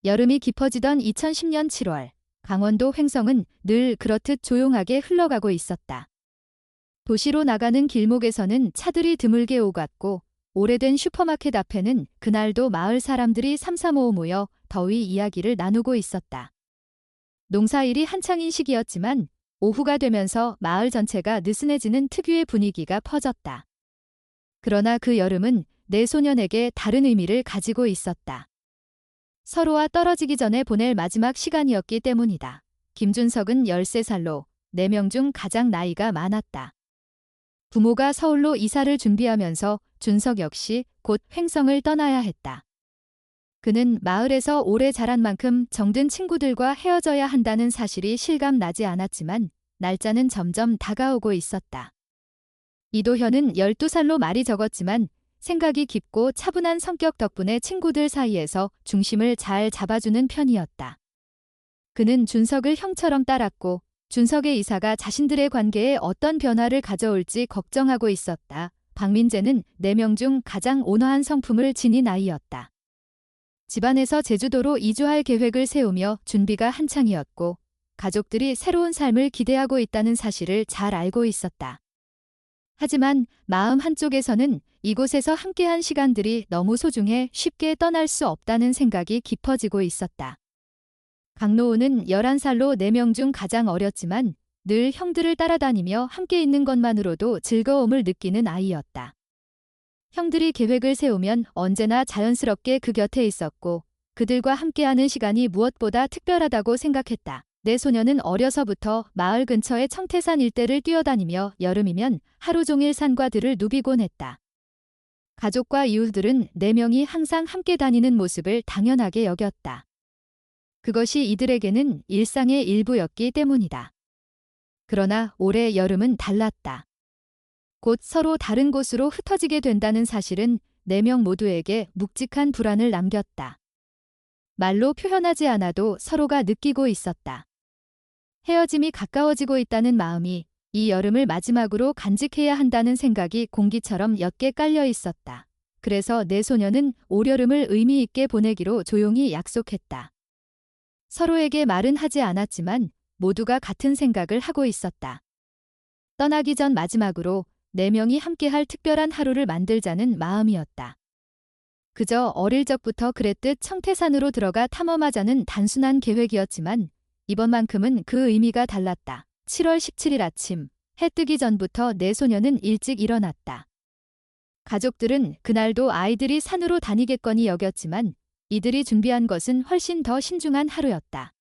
여름이 깊어지던 2010년 7월, 강원도 횡성은 늘 그렇듯 조용하게 흘러가고 있었다. 도시로 나가는 길목에서는 차들이 드물게 오갔고, 오래된 슈퍼마켓 앞에는 그날도 마을 사람들이 삼삼오오 모여 더위 이야기를 나누고 있었다. 농사일이 한창인 시기였지만 오후가 되면서 마을 전체가 느슨해지는 특유의 분위기가 퍼졌다. 그러나 그 여름은 내 소년에게 다른 의미를 가지고 있었다. 서로와 떨어지기 전에 보낼 마지막 시간이었기 때문이다. 김준석은 13살로 4명 중 가장 나이가 많았다. 부모가 서울로 이사를 준비하면서 준석 역시 곧 횡성을 떠나야 했다. 그는 마을에서 오래 자란 만큼 정든 친구들과 헤어져야 한다는 사실이 실감나지 않았지만 날짜는 점점 다가오고 있었다. 이도현은 12살로 말이 적었지만 생각이 깊고 차분한 성격 덕분에 친구들 사이에서 중심을 잘 잡아주는 편이었다. 그는 준석을 형처럼 따랐고 준석의 이사가 자신들의 관계에 어떤 변화를 가져올지 걱정하고 있었다. 박민재는 4명 중 가장 온화한 성품을 지닌 아이였다. 집안에서 제주도로 이주할 계획을 세우며 준비가 한창이었고 가족들이 새로운 삶을 기대하고 있다는 사실을 잘 알고 있었다. 하지만 마음 한쪽에서는 이곳에서 함께한 시간들이 너무 소중해 쉽게 떠날 수 없다는 생각이 깊어지고 있었다. 강노우는 11살로 4명 중 가장 어렸지만 늘 형들을 따라다니며 함께 있는 것만으로도 즐거움을 느끼는 아이였다. 형들이 계획을 세우면 언제나 자연스럽게 그 곁에 있었고 그들과 함께하는 시간이 무엇보다 특별하다고 생각했다. 내 소녀는 어려서부터 마을 근처의 청태산 일대를 뛰어다니며 여름이면 하루 종일 산과 들을 누비곤 했다. 가족과 이웃들은 4명이 항상 함께 다니는 모습을 당연하게 여겼다. 그것이 이들에게는 일상의 일부였기 때문이다. 그러나 올해 여름은 달랐다. 곧 서로 다른 곳으로 흩어지게 된다는 사실은 4명 모두에게 묵직한 불안을 남겼다. 말로 표현하지 않아도 서로가 느끼고 있었다. 헤어짐이 가까워지고 있다는 마음이 이 여름을 마지막으로 간직해야 한다는 생각이 공기처럼 옅게 깔려 있었다. 그래서 내 소녀는 올여름을 의미 있게 보내기로 조용히 약속했다. 서로에게 말은 하지 않았지만 모두가 같은 생각을 하고 있었다. 떠나기 전 마지막으로 4명이 함께할 특별한 하루를 만들자는 마음이었다. 그저 어릴 적부터 그랬듯 청태산으로 들어가 탐험하자는 단순한 계획이었지만 이번만큼은 그 의미가 달랐다. 7월 17일 아침, 해 뜨기 전부터 내 소녀는 일찍 일어났다. 가족들은 그날도 아이들이 산으로 다니겠거니 여겼지만 이들이 준비한 것은 훨씬 더 신중한 하루였다.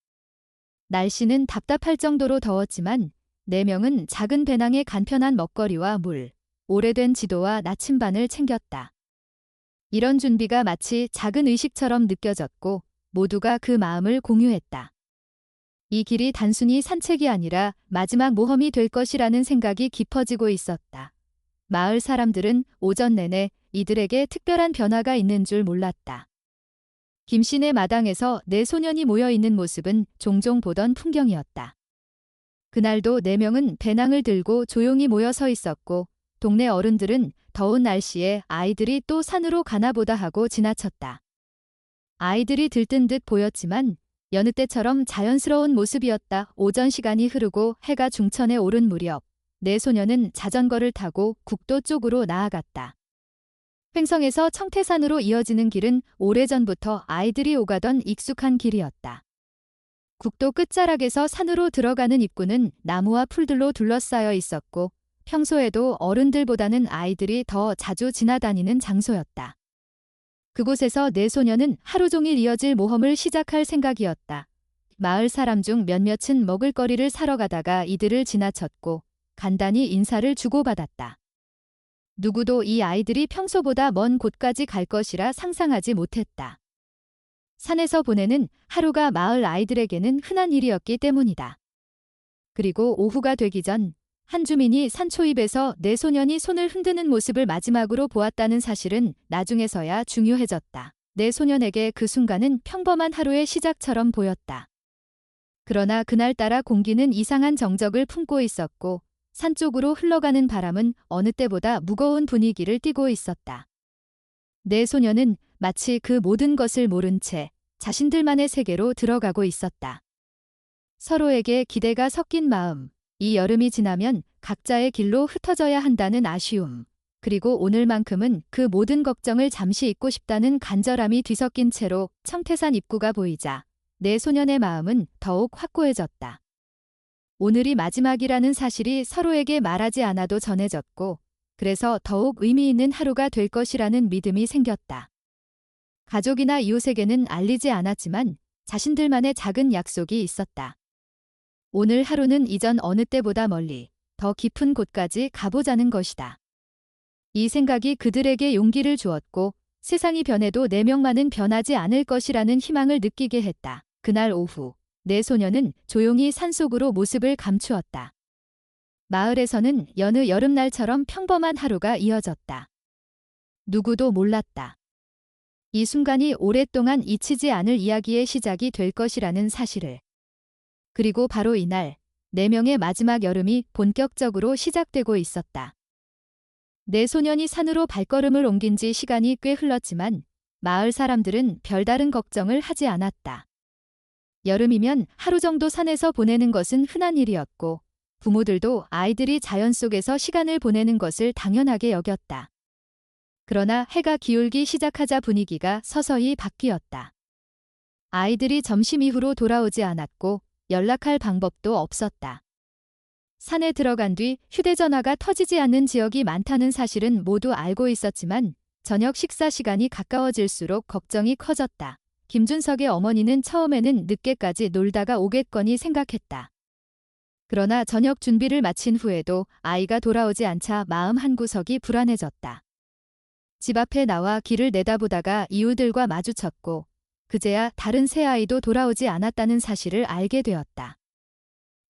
날씨는 답답할 정도로 더웠지만 4명은 작은 배낭에 간편한 먹거리와 물, 오래된 지도와 나침반을 챙겼다. 이런 준비가 마치 작은 의식처럼 느껴졌고 모두가 그 마음을 공유했다. 이 길이 단순히 산책이 아니라 마지막 모험이 될 것이라는 생각이 깊어지고 있었다. 마을 사람들은 오전 내내 이들에게 특별한 변화가 있는 줄 몰랐다. 김씨네 마당에서 4소년이 모여있는 모습은 종종 보던 풍경이었다. 그날도 4명은 배낭을 들고 조용히 모여 서 있었고 동네 어른들은 더운 날씨에 아이들이 또 산으로 가나보다 하고 지나쳤다. 아이들이 들뜬 듯 보였지만 여느 때처럼 자연스러운 모습이었다. 오전 시간이 흐르고 해가 중천에 오른 무렵 4소년은 자전거를 타고 국도 쪽으로 나아갔다. 횡성에서 청태산으로 이어지는 길은 오래전부터 아이들이 오가던 익숙한 길이었다. 국도 끝자락에서 산으로 들어가는 입구는 나무와 풀들로 둘러싸여 있었고 평소에도 어른들보다는 아이들이 더 자주 지나다니는 장소였다. 그곳에서 4소년은 하루 종일 이어질 모험을 시작할 생각이었다. 마을 사람 중 몇몇은 먹을거리를 사러 가다가 이들을 지나쳤고 간단히 인사를 주고받았다. 누구도 이 아이들이 평소보다 먼 곳까지 갈 것이라 상상하지 못했다. 산에서 보내는 하루가 마을 아이들에게는 흔한 일이었기 때문이다. 그리고 오후가 되기 전 한 주민이 산초입에서 4소년이 손을 흔드는 모습을 마지막으로 보았다는 사실은 나중에서야 중요해졌다. 4소년에게 그 순간은 평범한 하루의 시작처럼 보였다. 그러나 그날따라 공기는 이상한 정적을 품고 있었고 산 쪽으로 흘러가는 바람은 어느 때보다 무거운 분위기를 띠고 있었다. 4소년은 마치 그 모든 것을 모른 채 자신들만의 세계로 들어가고 있었다. 서로에게 기대가 섞인 마음, 이 여름이 지나면 각자의 길로 흩어져야 한다는 아쉬움, 그리고 오늘만큼은 그 모든 걱정을 잠시 잊고 싶다는 간절함이 뒤섞인 채로 청태산 입구가 보이자 내 소년의 마음은 더욱 확고해졌다. 오늘이 마지막이라는 사실이 서로에게 말하지 않아도 전해졌고, 그래서 더욱 의미 있는 하루가 될 것이라는 믿음이 생겼다. 가족이나 이웃에게는 알리지 않았지만 자신들만의 작은 약속이 있었다. 오늘 하루는 이전 어느 때보다 멀리, 더 깊은 곳까지 가보자는 것이다. 이 생각이 그들에게 용기를 주었고 세상이 변해도 내 명만은 변하지 않을 것이라는 희망을 느끼게 했다. 그날 오후, 내 소녀는 조용히 산속으로 모습을 감추었다. 마을에서는 여느 여름날처럼 평범한 하루가 이어졌다. 누구도 몰랐다. 이 순간이 오랫동안 잊히지 않을 이야기의 시작이 될 것이라는 사실을. 그리고 바로 이날, 4명의 마지막 여름이 본격적으로 시작되고 있었다. 내 소년이 산으로 발걸음을 옮긴 지 시간이 꽤 흘렀지만 마을 사람들은 별다른 걱정을 하지 않았다. 여름이면 하루 정도 산에서 보내는 것은 흔한 일이었고 부모들도 아이들이 자연 속에서 시간을 보내는 것을 당연하게 여겼다. 그러나 해가 기울기 시작하자 분위기가 서서히 바뀌었다. 아이들이 점심 이후로 돌아오지 않았고 연락할 방법도 없었다. 산에 들어간 뒤 휴대전화가 터지지 않는 지역이 많다는 사실은 모두 알고 있었지만 저녁 식사 시간이 가까워질수록 걱정이 커졌다. 김준석의 어머니는 처음에는 늦게까지 놀다가 오겠거니 생각했다. 그러나 저녁 준비를 마친 후에도 아이가 돌아오지 않자 마음 한구석이 불안해졌다. 집 앞에 나와 길을 내다보다가 이웃들과 마주쳤고 그제야 다른 새 아이도 돌아오지 않았다는 사실을 알게 되었다.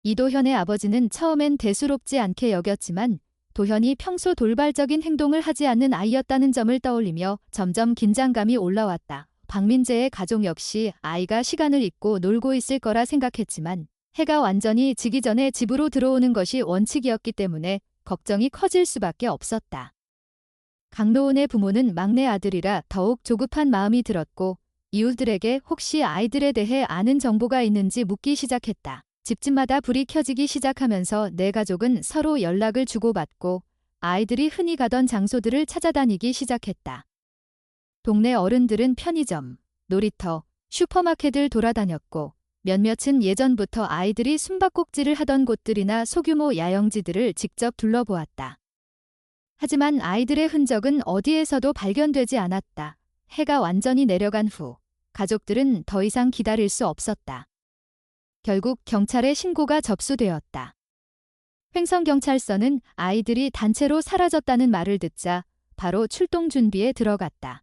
이도현의 아버지는 처음엔 대수롭지 않게 여겼지만 도현이 평소 돌발적인 행동을 하지 않는 아이였다는 점을 떠올리며 점점 긴장감이 올라왔다. 박민재의 가족 역시 아이가 시간을 잊고 놀고 있을 거라 생각했지만 해가 완전히 지기 전에 집으로 들어오는 것이 원칙이었기 때문에 걱정이 커질 수밖에 없었다. 강노은의 부모는 막내 아들이라 더욱 조급한 마음이 들었고 이웃들에게 혹시 아이들에 대해 아는 정보가 있는지 묻기 시작했다. 집집마다 불이 켜지기 시작하면서 내 가족은 서로 연락을 주고받고 아이들이 흔히 가던 장소들을 찾아다니기 시작했다. 동네 어른들은 편의점, 놀이터, 슈퍼마켓을 돌아다녔고 몇몇은 예전부터 아이들이 숨바꼭질을 하던 곳들이나 소규모 야영지들을 직접 둘러보았다. 하지만 아이들의 흔적은 어디에서도 발견되지 않았다. 해가 완전히 내려간 후 가족들은 더 이상 기다릴 수 없었다. 결국 경찰에 신고가 접수되었다. 횡성경찰서는 아이들이 단체로 사라졌다는 말을 듣자 바로 출동 준비에 들어갔다.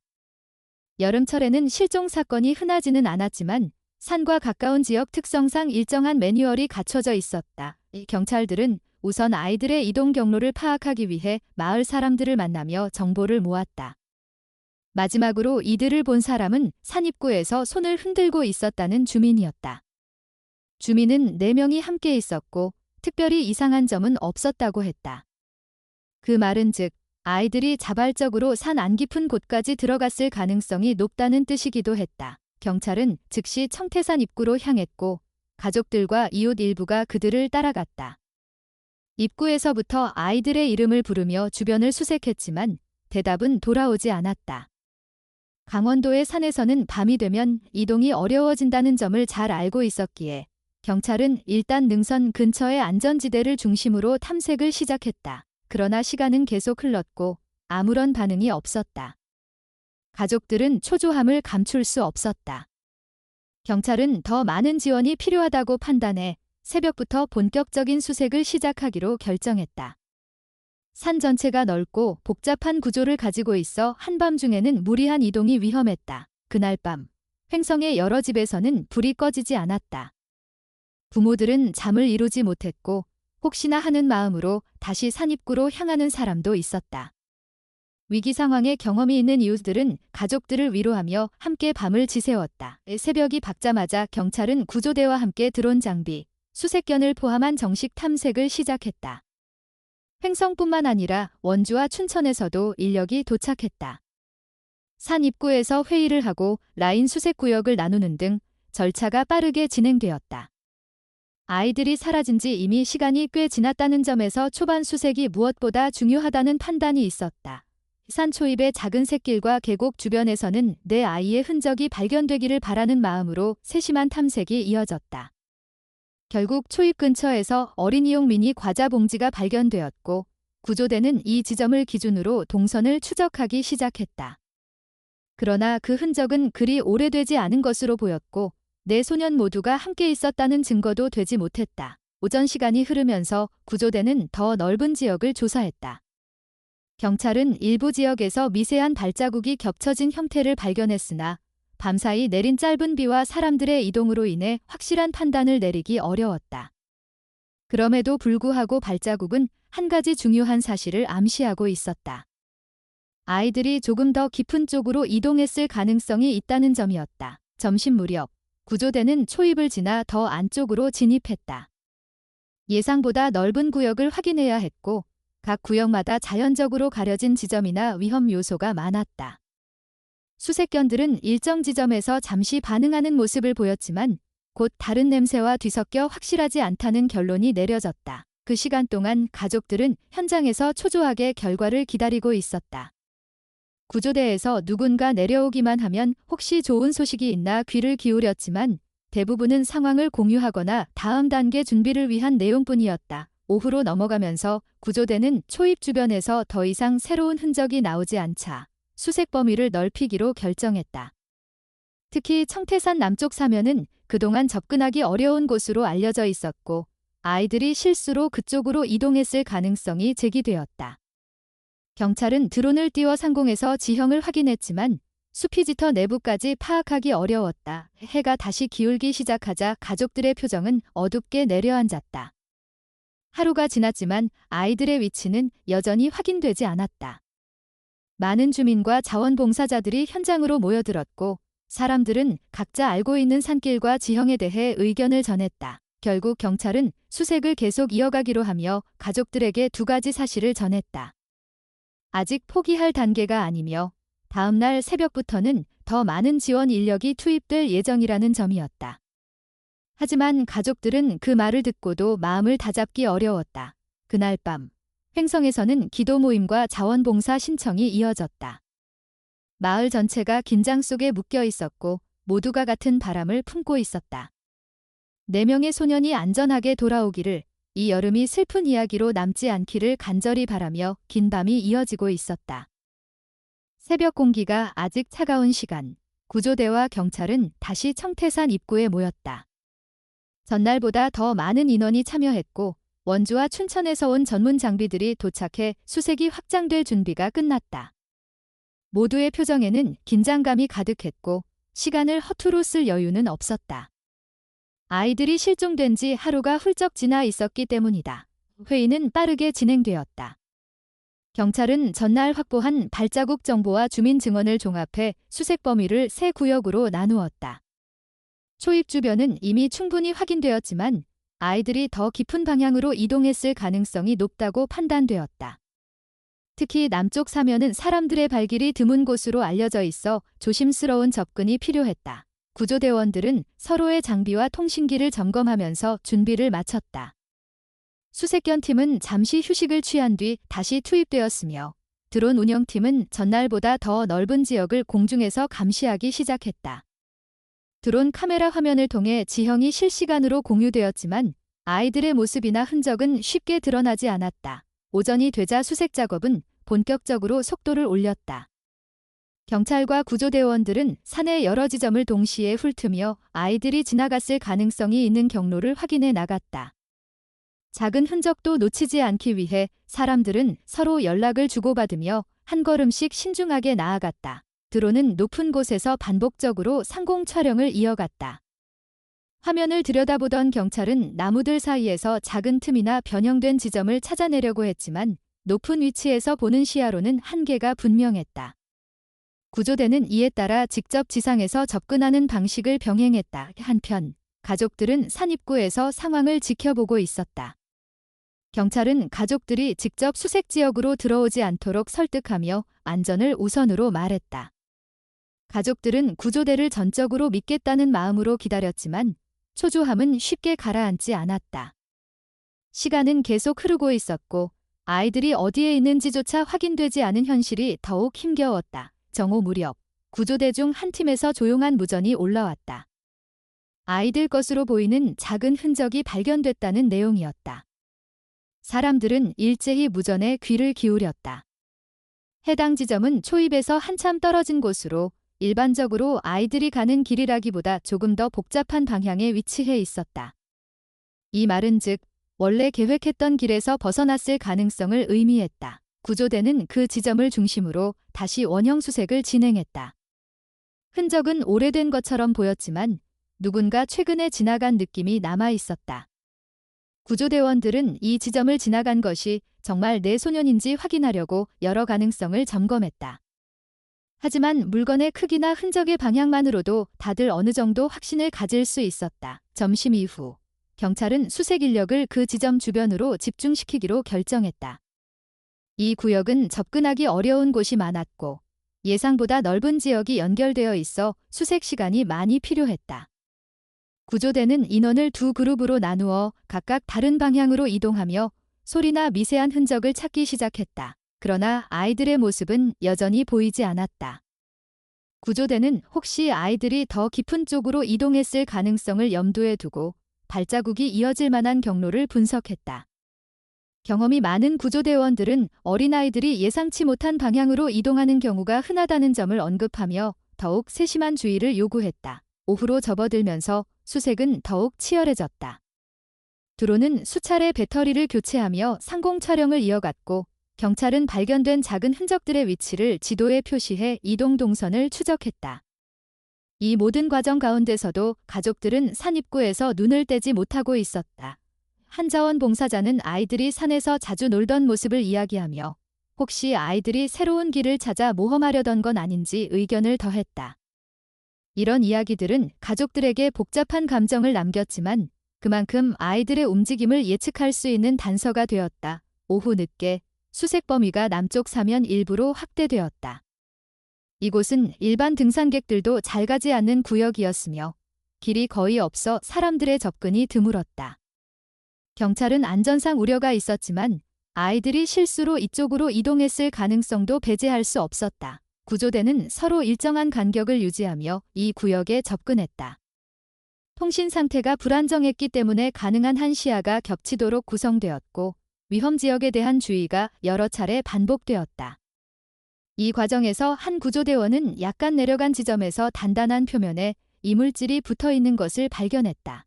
여름철에는 실종 사건이 흔하지는 않았지만 산과 가까운 지역 특성상 일정한 매뉴얼이 갖춰져 있었다. 경찰들은 우선 아이들의 이동 경로를 파악하기 위해 마을 사람들을 만나며 정보를 모았다. 마지막으로 이들을 본 사람은 산 입구에서 손을 흔들고 있었다는 주민이었다. 주민은 4명이 함께 있었고 특별히 이상한 점은 없었다고 했다. 그 말은 즉 아이들이 자발적으로 산 안 깊은 곳까지 들어갔을 가능성이 높다는 뜻이기도 했다. 경찰은 즉시 청태산 입구로 향했고 가족들과 이웃 일부가 그들을 따라갔다. 입구에서부터 아이들의 이름을 부르며 주변을 수색했지만 대답은 돌아오지 않았다. 강원도의 산에서는 밤이 되면 이동이 어려워진다는 점을 잘 알고 있었기에 경찰은 일단 능선 근처의 안전지대를 중심으로 탐색을 시작했다. 그러나 시간은 계속 흘렀고 아무런 반응이 없었다. 가족들은 초조함을 감출 수 없었다. 경찰은 더 많은 지원이 필요하다고 판단해 새벽부터 본격적인 수색을 시작하기로 결정했다. 산 전체가 넓고 복잡한 구조를 가지고 있어 한밤중에는 무리한 이동이 위험했다. 그날 밤, 횡성의 여러 집에서는 불이 꺼지지 않았다. 부모들은 잠을 이루지 못했고 혹시나 하는 마음으로 다시 산 입구로 향하는 사람도 있었다. 위기 상황에 경험이 있는 이웃들은 가족들을 위로하며 함께 밤을 지새웠다. 새벽이 밝자마자 경찰은 구조대와 함께 드론 장비, 수색견을 포함한 정식 탐색을 시작했다. 횡성뿐만 아니라 원주와 춘천에서도 인력이 도착했다. 산 입구에서 회의를 하고 라인 수색 구역을 나누는 등 절차가 빠르게 진행되었다. 아이들이 사라진 지 이미 시간이 꽤 지났다는 점에서 초반 수색이 무엇보다 중요하다는 판단이 있었다. 산 초입의 작은 샛길과 계곡 주변에서는 내 아이의 흔적이 발견되기를 바라는 마음으로 세심한 탐색이 이어졌다. 결국 초입 근처에서 어린이용 미니 과자 봉지가 발견되었고 구조대는 이 지점을 기준으로 동선을 추적하기 시작했다. 그러나 그 흔적은 그리 오래되지 않은 것으로 보였고 네 소년 모두가 함께 있었다는 증거도 되지 못했다. 오전 시간이 흐르면서 구조대는 더 넓은 지역을 조사했다. 경찰은 일부 지역에서 미세한 발자국이 겹쳐진 형태를 발견했으나 밤사이 내린 짧은 비와 사람들의 이동으로 인해 확실한 판단을 내리기 어려웠다. 그럼에도 불구하고 발자국은 한 가지 중요한 사실을 암시하고 있었다. 아이들이 조금 더 깊은 쪽으로 이동했을 가능성이 있다는 점이었다. 점심 무렵 구조대는 초입을 지나 더 안쪽으로 진입했다. 예상보다 넓은 구역을 확인해야 했고 각 구역마다 자연적으로 가려진 지점이나 위험 요소가 많았다. 수색견들은 일정 지점에서 잠시 반응하는 모습을 보였지만 곧 다른 냄새와 뒤섞여 확실하지 않다는 결론이 내려졌다. 그 시간 동안 가족들은 현장에서 초조하게 결과를 기다리고 있었다. 구조대에서 누군가 내려오기만 하면 혹시 좋은 소식이 있나 귀를 기울였지만 대부분은 상황을 공유하거나 다음 단계 준비를 위한 내용뿐이었다. 오후로 넘어가면서 구조대는 초입 주변에서 더 이상 새로운 흔적이 나오지 않자 수색 범위를 넓히기로 결정했다. 특히 청태산 남쪽 사면은 그동안 접근하기 어려운 곳으로 알려져 있었고 아이들이 실수로 그쪽으로 이동했을 가능성이 제기되었다. 경찰은 드론을 띄워 상공에서 지형을 확인했지만 수피지터 내부까지 파악하기 어려웠다. 해가 다시 기울기 시작하자 가족들의 표정은 어둡게 내려앉았다. 하루가 지났지만 아이들의 위치는 여전히 확인되지 않았다. 많은 주민과 자원봉사자들이 현장으로 모여들었고 사람들은 각자 알고 있는 산길과 지형에 대해 의견을 전했다. 결국 경찰은 수색을 계속 이어가기로 하며 가족들에게 두 가지 사실을 전했다. 아직 포기할 단계가 아니며 다음 날 새벽부터는 더 많은 지원 인력이 투입될 예정이라는 점이었다. 하지만 가족들은 그 말을 듣고도 마음을 다잡기 어려웠다. 그날 밤 횡성에서는 기도 모임과 자원봉사 신청이 이어졌다. 마을 전체가 긴장 속에 묶여 있었고 모두가 같은 바람을 품고 있었다. 4명의 소년이 안전하게 돌아오기를, 이 여름이 슬픈 이야기로 남지 않기를 간절히 바라며 긴 밤이 이어지고 있었다. 새벽 공기가 아직 차가운 시간, 구조대와 경찰은 다시 청태산 입구에 모였다. 전날보다 더 많은 인원이 참여했고 원주와 춘천에서 온 전문 장비들이 도착해 수색이 확장될 준비가 끝났다. 모두의 표정에는 긴장감이 가득했고 시간을 허투루 쓸 여유는 없었다. 아이들이 실종된 지 하루가 훌쩍 지나 있었기 때문이다. 회의는 빠르게 진행되었다. 경찰은 전날 확보한 발자국 정보와 주민 증언을 종합해 수색 범위를 3구역으로 나누었다. 초입 주변은 이미 충분히 확인되었지만 아이들이 더 깊은 방향으로 이동했을 가능성이 높다고 판단되었다. 특히 남쪽 사면은 사람들의 발길이 드문 곳으로 알려져 있어 조심스러운 접근이 필요했다. 구조대원들은 서로의 장비와 통신기를 점검하면서 준비를 마쳤다. 수색견팀은 잠시 휴식을 취한 뒤 다시 투입되었으며 드론 운영팀은 전날보다 더 넓은 지역을 공중에서 감시하기 시작했다. 드론 카메라 화면을 통해 지형이 실시간으로 공유되었지만 아이들의 모습이나 흔적은 쉽게 드러나지 않았다. 오전이 되자 수색 작업은 본격적으로 속도를 올렸다. 경찰과 구조대원들은 산의 여러 지점을 동시에 훑으며 아이들이 지나갔을 가능성이 있는 경로를 확인해 나갔다. 작은 흔적도 놓치지 않기 위해 사람들은 서로 연락을 주고받으며 한 걸음씩 신중하게 나아갔다. 드론은 높은 곳에서 반복적으로 상공 촬영을 이어갔다. 화면을 들여다보던 경찰은 나무들 사이에서 작은 틈이나 변형된 지점을 찾아내려고 했지만 높은 위치에서 보는 시야로는 한계가 분명했다. 구조대는 이에 따라 직접 지상에서 접근하는 방식을 병행했다. 한편 가족들은 산 입구에서 상황을 지켜보고 있었다. 경찰은 가족들이 직접 수색 지역으로 들어오지 않도록 설득하며 안전을 우선으로 말했다. 가족들은 구조대를 전적으로 믿겠다는 마음으로 기다렸지만 초조함은 쉽게 가라앉지 않았다. 시간은 계속 흐르고 있었고 아이들이 어디에 있는지조차 확인되지 않은 현실이 더욱 힘겨웠다. 정오 무렵 구조대 중 한 팀에서 조용한 무전이 올라왔다. 아이들 것으로 보이는 작은 흔적이 발견됐다는 내용이었다. 사람들은 일제히 무전에 귀를 기울였다. 해당 지점은 초입에서 한참 떨어진 곳으로 일반적으로 아이들이 가는 길이라기보다 조금 더 복잡한 방향에 위치해 있었다. 이 말은즉 원래 계획했던 길에서 벗어났을 가능성을 의미했다. 구조대는 그 지점을 중심으로 다시 원형 수색을 진행했다. 흔적은 오래된 것처럼 보였지만 누군가 최근에 지나간 느낌이 남아 있었다. 구조대원들은 이 지점을 지나간 것이 정말 내 소년인지 확인하려고 여러 가능성을 점검했다. 하지만 물건의 크기나 흔적의 방향만으로도 다들 어느 정도 확신을 가질 수 있었다. 점심 이후 경찰은 수색 인력을 그 지점 주변으로 집중시키기로 결정했다. 이 구역은 접근하기 어려운 곳이 많았고 예상보다 넓은 지역이 연결되어 있어 수색 시간이 많이 필요했다. 구조대는 인원을 두 그룹으로 나누어 각각 다른 방향으로 이동하며 소리나 미세한 흔적을 찾기 시작했다. 그러나 아이들의 모습은 여전히 보이지 않았다. 구조대는 혹시 아이들이 더 깊은 쪽으로 이동했을 가능성을 염두에 두고 발자국이 이어질 만한 경로를 분석했다. 경험이 많은 구조대원들은 어린아이들이 예상치 못한 방향으로 이동하는 경우가 흔하다는 점을 언급하며 더욱 세심한 주의를 요구했다. 오후로 접어들면서 수색은 더욱 치열해졌다. 드론은 수차례 배터리를 교체하며 상공 촬영을 이어갔고 경찰은 발견된 작은 흔적들의 위치를 지도에 표시해 이동 동선을 추적했다. 이 모든 과정 가운데서도 가족들은 산 입구에서 눈을 떼지 못하고 있었다. 한 자원봉사자는 아이들이 산에서 자주 놀던 모습을 이야기하며 혹시 아이들이 새로운 길을 찾아 모험하려던 건 아닌지 의견을 더했다. 이런 이야기들은 가족들에게 복잡한 감정을 남겼지만 그만큼 아이들의 움직임을 예측할 수 있는 단서가 되었다. 오후 늦게 수색 범위가 남쪽 사면 일부로 확대되었다. 이곳은 일반 등산객들도 잘 가지 않는 구역이었으며 길이 거의 없어 사람들의 접근이 드물었다. 경찰은 안전상 우려가 있었지만 아이들이 실수로 이쪽으로 이동했을 가능성도 배제할 수 없었다. 구조대는 서로 일정한 간격을 유지하며 이 구역에 접근했다. 통신 상태가 불안정했기 때문에 가능한 한 시야가 겹치도록 구성되었고 위험 지역에 대한 주의가 여러 차례 반복되었다. 이 과정에서 한 구조대원은 약간 내려간 지점에서 단단한 표면에 이물질이 붙어 있는 것을 발견했다.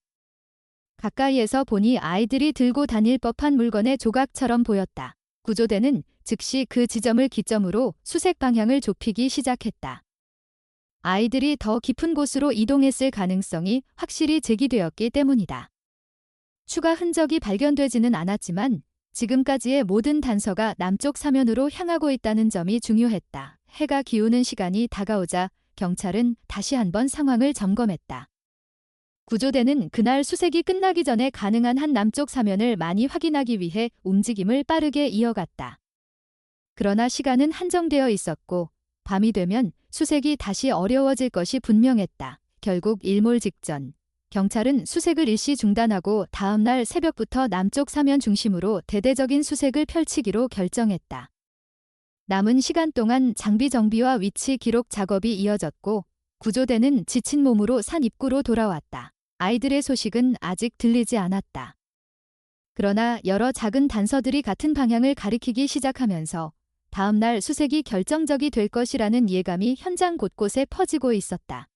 가까이에서 보니 아이들이 들고 다닐 법한 물건의 조각처럼 보였다. 구조대는 즉시 그 지점을 기점으로 수색 방향을 좁히기 시작했다. 아이들이 더 깊은 곳으로 이동했을 가능성이 확실히 제기되었기 때문이다. 추가 흔적이 발견되지는 않았지만 지금까지의 모든 단서가 남쪽 사면으로 향하고 있다는 점이 중요했다. 해가 기우는 시간이 다가오자 경찰은 다시 한번 상황을 점검했다. 구조대는 그날 수색이 끝나기 전에 가능한 한 남쪽 사면을 많이 확인하기 위해 움직임을 빠르게 이어갔다. 그러나 시간은 한정되어 있었고 밤이 되면 수색이 다시 어려워질 것이 분명했다. 결국 일몰 직전 경찰은 수색을 일시 중단하고 다음 날 새벽부터 남쪽 사면 중심으로 대대적인 수색을 펼치기로 결정했다. 남은 시간 동안 장비 정비와 위치 기록 작업이 이어졌고 구조대는 지친 몸으로 산 입구로 돌아왔다. 아이들의 소식은 아직 들리지 않았다. 그러나 여러 작은 단서들이 같은 방향을 가리키기 시작하면서 다음 날 수색이 결정적이 될 것이라는 예감이 현장 곳곳에 퍼지고 있었다.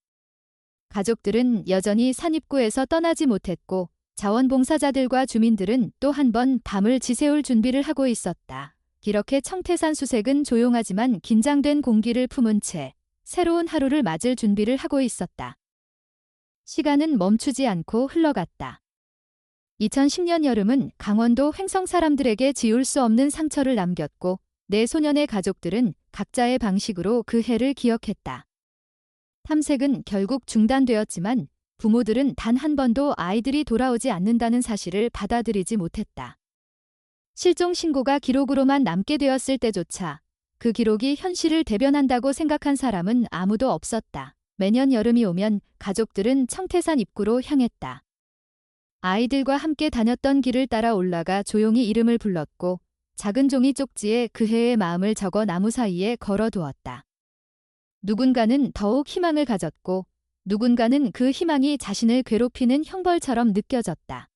가족들은 여전히 산 입구에서 떠나지 못했고 자원봉사자들과 주민들은 또 한 번 밤을 지새울 준비를 하고 있었다. 이렇게 청태산 수색은 조용하지만 긴장된 공기를 품은 채 새로운 하루를 맞을 준비를 하고 있었다. 시간은 멈추지 않고 흘러갔다. 2010년 여름은 강원도 횡성 사람들에게 지울 수 없는 상처를 남겼고 네 소년의 가족들은 각자의 방식으로 그 해를 기억했다. 탐색은 결국 중단되었지만 부모들은 단 한 번도 아이들이 돌아오지 않는다는 사실을 받아들이지 못했다. 실종 신고가 기록으로만 남게 되었을 때조차 그 기록이 현실을 대변한다고 생각한 사람은 아무도 없었다. 매년 여름이 오면 가족들은 청태산 입구로 향했다. 아이들과 함께 다녔던 길을 따라 올라가 조용히 이름을 불렀고 작은 종이 쪽지에 그 해의 마음을 적어 나무 사이에 걸어두었다. 누군가는 더욱 희망을 가졌고 누군가는 그 희망이 자신을 괴롭히는 형벌처럼 느껴졌다.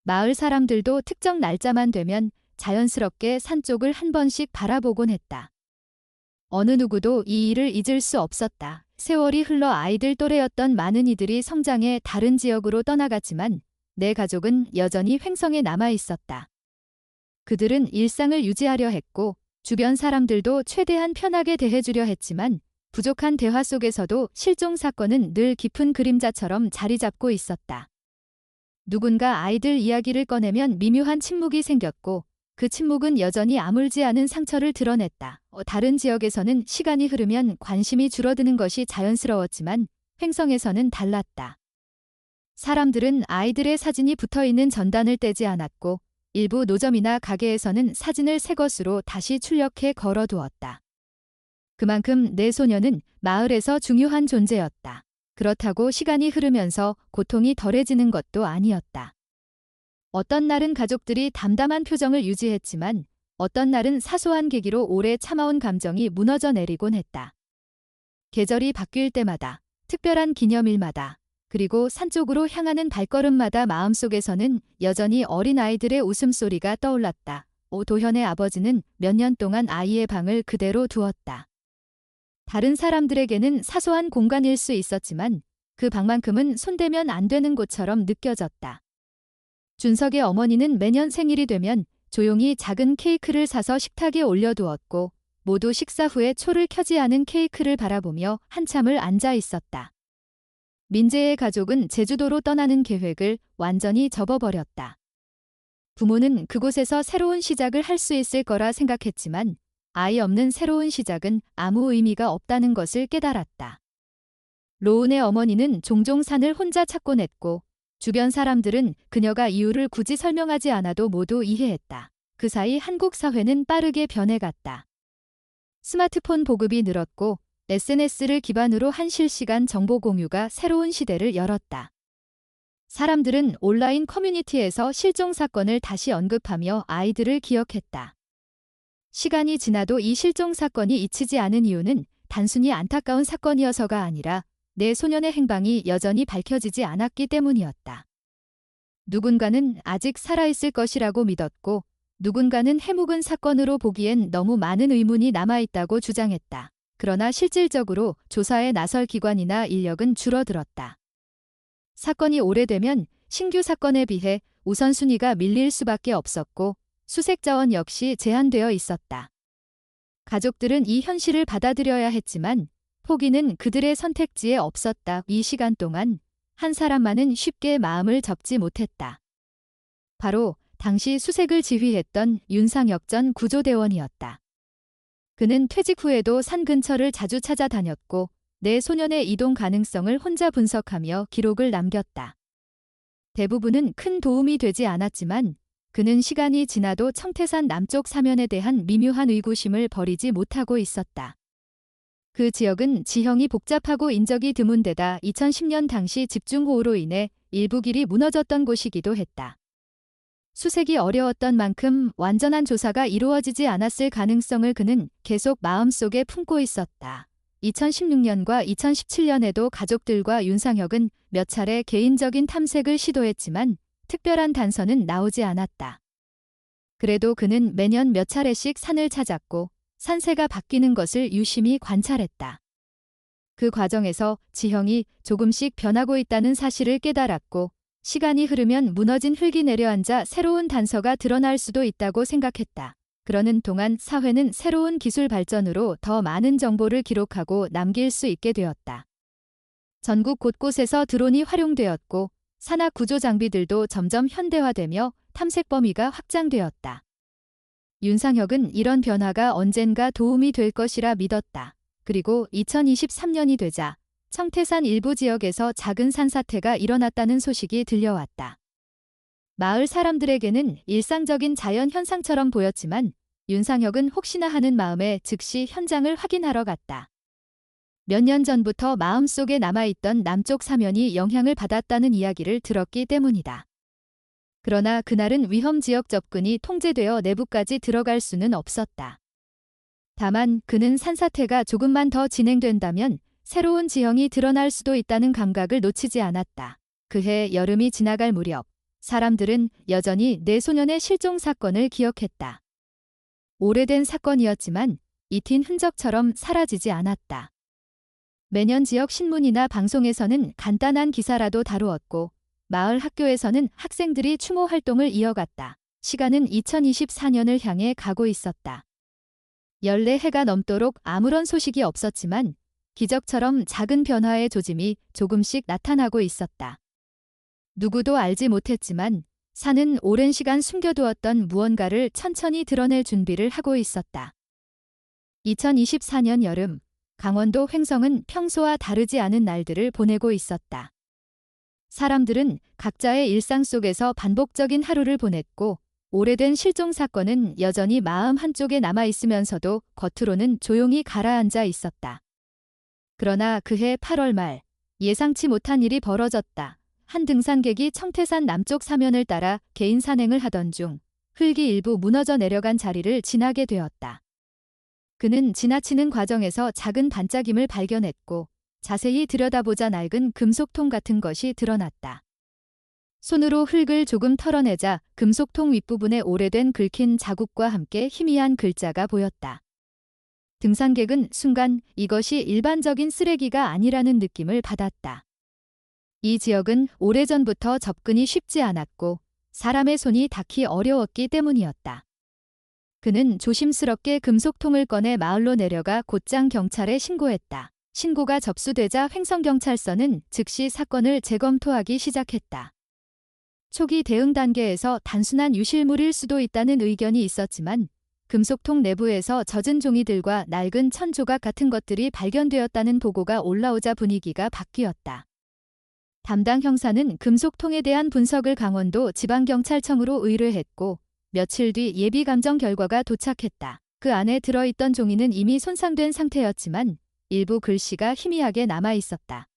마을 사람들도 특정 날짜만 되면 자연스럽게 산 쪽을 한 번씩 바라보곤 했다. 어느 누구도 이 일을 잊을 수 없었다. 세월이 흘러 아이들 또래였던 많은 이들이 성장해 다른 지역으로 떠나갔지만 내 가족은 여전히 횡성에 남아 있었다. 그들은 일상을 유지하려 했고 주변 사람들도 최대한 편하게 대해주려 했지만 부족한 대화 속에서도 실종 사건은 늘 깊은 그림자처럼 자리 잡고 있었다. 누군가 아이들 이야기를 꺼내면 미묘한 침묵이 생겼고 그 침묵은 여전히 아물지 않은 상처를 드러냈다. 다른 지역에서는 시간이 흐르면 관심이 줄어드는 것이 자연스러웠지만 횡성에서는 달랐다. 사람들은 아이들의 사진이 붙어있는 전단을 떼지 않았고 일부 노점이나 가게에서는 사진을 새 것으로 다시 출력해 걸어두었다. 그만큼 내 소녀는 마을에서 중요한 존재였다. 그렇다고 시간이 흐르면서 고통이 덜해지는 것도 아니었다. 어떤 날은 가족들이 담담한 표정을 유지했지만 어떤 날은 사소한 계기로 오래 참아온 감정이 무너져 내리곤 했다. 계절이 바뀔 때마다, 특별한 기념일마다, 그리고 산 쪽으로 향하는 발걸음마다 마음속에서는 여전히 어린 아이들의 웃음소리가 떠올랐다. 오도현의 아버지는 몇 년 동안 아이의 방을 그대로 두었다. 다른 사람들에게는 사소한 공간일 수 있었지만 그 방만큼은 손대면 안 되는 곳처럼 느껴졌다. 준석의 어머니는 매년 생일이 되면 조용히 작은 케이크를 사서 식탁에 올려두었고 모두 식사 후에 초를 켜지 않은 케이크를 바라보며 한참을 앉아 있었다. 민재의 가족은 제주도로 떠나는 계획을 완전히 접어버렸다. 부모는 그곳에서 새로운 시작을 할 수 있을 거라 생각했지만 아이 없는 새로운 시작은 아무 의미가 없다는 것을 깨달았다. 로운의 어머니는 종종 산을 혼자 찾곤 했고 주변 사람들은 그녀가 이유를 굳이 설명하지 않아도 모두 이해했다. 그 사이 한국 사회는 빠르게 변해갔다. 스마트폰 보급이 늘었고 SNS를 기반으로 한 실시간 정보 공유가 새로운 시대를 열었다. 사람들은 온라인 커뮤니티에서 실종 사건을 다시 언급하며 아이들을 기억했다. 시간이 지나도 이 실종 사건이 잊히지 않은 이유는 단순히 안타까운 사건이어서가 아니라 내 소년의 행방이 여전히 밝혀지지 않았기 때문이었다. 누군가는 아직 살아있을 것이라고 믿었고 누군가는 해묵은 사건으로 보기엔 너무 많은 의문이 남아있다고 주장했다. 그러나 실질적으로 조사에 나설 기관이나 인력은 줄어들었다. 사건이 오래되면 신규 사건에 비해 우선순위가 밀릴 수밖에 없었고 수색 자원 역시 제한되어 있었다. 가족들은 이 현실을 받아들여야 했지만 포기는 그들의 선택지에 없었다. 이 시간 동안 한 사람만은 쉽게 마음을 접지 못했다. 바로 당시 수색을 지휘했던 윤상혁 전 구조대원이었다. 그는 퇴직 후에도 산 근처를 자주 찾아다녔고 내 소년의 이동 가능성을 혼자 분석하며 기록을 남겼다. 대부분은 큰 도움이 되지 않았지만 그는 시간이 지나도 청태산 남쪽 사면에 대한 미묘한 의구심을 버리지 못하고 있었다. 그 지역은 지형이 복잡하고 인적이 드문 데다 2010년 당시 집중호우로 인해 일부 길이 무너졌던 곳이기도 했다. 수색이 어려웠던 만큼 완전한 조사가 이루어지지 않았을 가능성을 그는 계속 마음속에 품고 있었다. 2016년과 2017년에도 가족들과 윤상혁은 몇 차례 개인적인 탐색을 시도했지만 특별한 단서는 나오지 않았다. 그래도 그는 매년 몇 차례씩 산을 찾았고 산세가 바뀌는 것을 유심히 관찰했다. 그 과정에서 지형이 조금씩 변하고 있다는 사실을 깨달았고 시간이 흐르면 무너진 흙이 내려앉아 새로운 단서가 드러날 수도 있다고 생각했다. 그러는 동안 사회는 새로운 기술 발전으로 더 많은 정보를 기록하고 남길 수 있게 되었다. 전국 곳곳에서 드론이 활용되었고 산악 구조 장비들도 점점 현대화되며 탐색 범위가 확장되었다. 윤상혁은 이런 변화가 언젠가 도움이 될 것이라 믿었다. 그리고 2023년이 되자 청태산 일부 지역에서 작은 산사태가 일어났다는 소식이 들려왔다. 마을 사람들에게는 일상적인 자연 현상처럼 보였지만 윤상혁은 혹시나 하는 마음에 즉시 현장을 확인하러 갔다. 몇 년 전부터 마음속에 남아있던 남쪽 사면이 영향을 받았다는 이야기를 들었기 때문이다. 그러나 그날은 위험 지역 접근이 통제되어 내부까지 들어갈 수는 없었다. 다만 그는 산사태가 조금만 더 진행된다면 새로운 지형이 드러날 수도 있다는 감각을 놓치지 않았다. 그해 여름이 지나갈 무렵 사람들은 여전히 내 소년의 실종 사건을 기억했다. 오래된 사건이었지만 잊힌 흔적처럼 사라지지 않았다. 매년 지역 신문이나 방송에서는 간단한 기사라도 다루었고 마을 학교에서는 학생들이 추모 활동을 이어갔다. 시간은 2024년을 향해 가고 있었다. 14해가 넘도록 아무런 소식이 없었지만 기적처럼 작은 변화의 조짐이 조금씩 나타나고 있었다. 누구도 알지 못했지만 산은 오랜 시간 숨겨두었던 무언가를 천천히 드러낼 준비를 하고 있었다. 2024년 여름, 강원도 횡성은 평소와 다르지 않은 날들을 보내고 있었다. 사람들은 각자의 일상 속에서 반복적인 하루를 보냈고 오래된 실종 사건은 여전히 마음 한쪽에 남아있으면서도 겉으로는 조용히 가라앉아 있었다. 그러나 그해 8월 말 예상치 못한 일이 벌어졌다. 한 등산객이 청태산 남쪽 사면을 따라 개인 산행을 하던 중 흙이 일부 무너져 내려간 자리를 지나게 되었다. 그는 지나치는 과정에서 작은 반짝임을 발견했고 자세히 들여다보자 낡은 금속통 같은 것이 드러났다. 손으로 흙을 조금 털어내자 금속통 윗부분에 오래된 긁힌 자국과 함께 희미한 글자가 보였다. 등산객은 순간 이것이 일반적인 쓰레기가 아니라는 느낌을 받았다. 이 지역은 오래전부터 접근이 쉽지 않았고 사람의 손이 닿기 어려웠기 때문이었다. 그는 조심스럽게 금속통을 꺼내 마을로 내려가 곧장 경찰에 신고했다. 신고가 접수되자 횡성경찰서는 즉시 사건을 재검토하기 시작했다. 초기 대응 단계에서 단순한 유실물일 수도 있다는 의견이 있었지만 금속통 내부에서 젖은 종이들과 낡은 천조각 같은 것들이 발견되었다는 보고가 올라오자 분위기가 바뀌었다. 담당 형사는 금속통에 대한 분석을 강원도 지방경찰청으로 의뢰했고 며칠 뒤 예비 감정 결과가 도착했다. 그 안에 들어있던 종이는 이미 손상된 상태였지만 일부 글씨가 희미하게 남아있었다.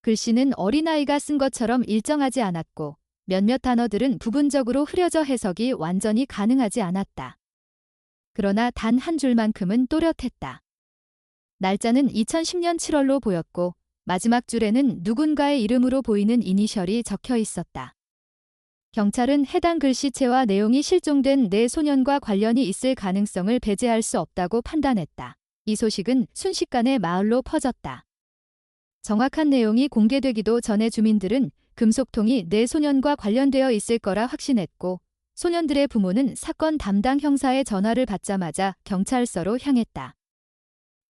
글씨는 어린아이가 쓴 것처럼 일정하지 않았고 몇몇 단어들은 부분적으로 흐려져 해석이 완전히 가능하지 않았다. 그러나 단 한 줄만큼은 또렷했다. 날짜는 2010년 7월로 보였고 마지막 줄에는 누군가의 이름으로 보이는 이니셜이 적혀 있었다. 경찰은 해당 글씨체와 내용이 실종된 내 소년과 관련이 있을 가능성을 배제할 수 없다고 판단했다. 이 소식은 순식간에 마을로 퍼졌다. 정확한 내용이 공개되기도 전에 주민들은 금속통이 내 소년과 관련되어 있을 거라 확신했고 소년들의 부모는 사건 담당 형사의 전화를 받자마자 경찰서로 향했다.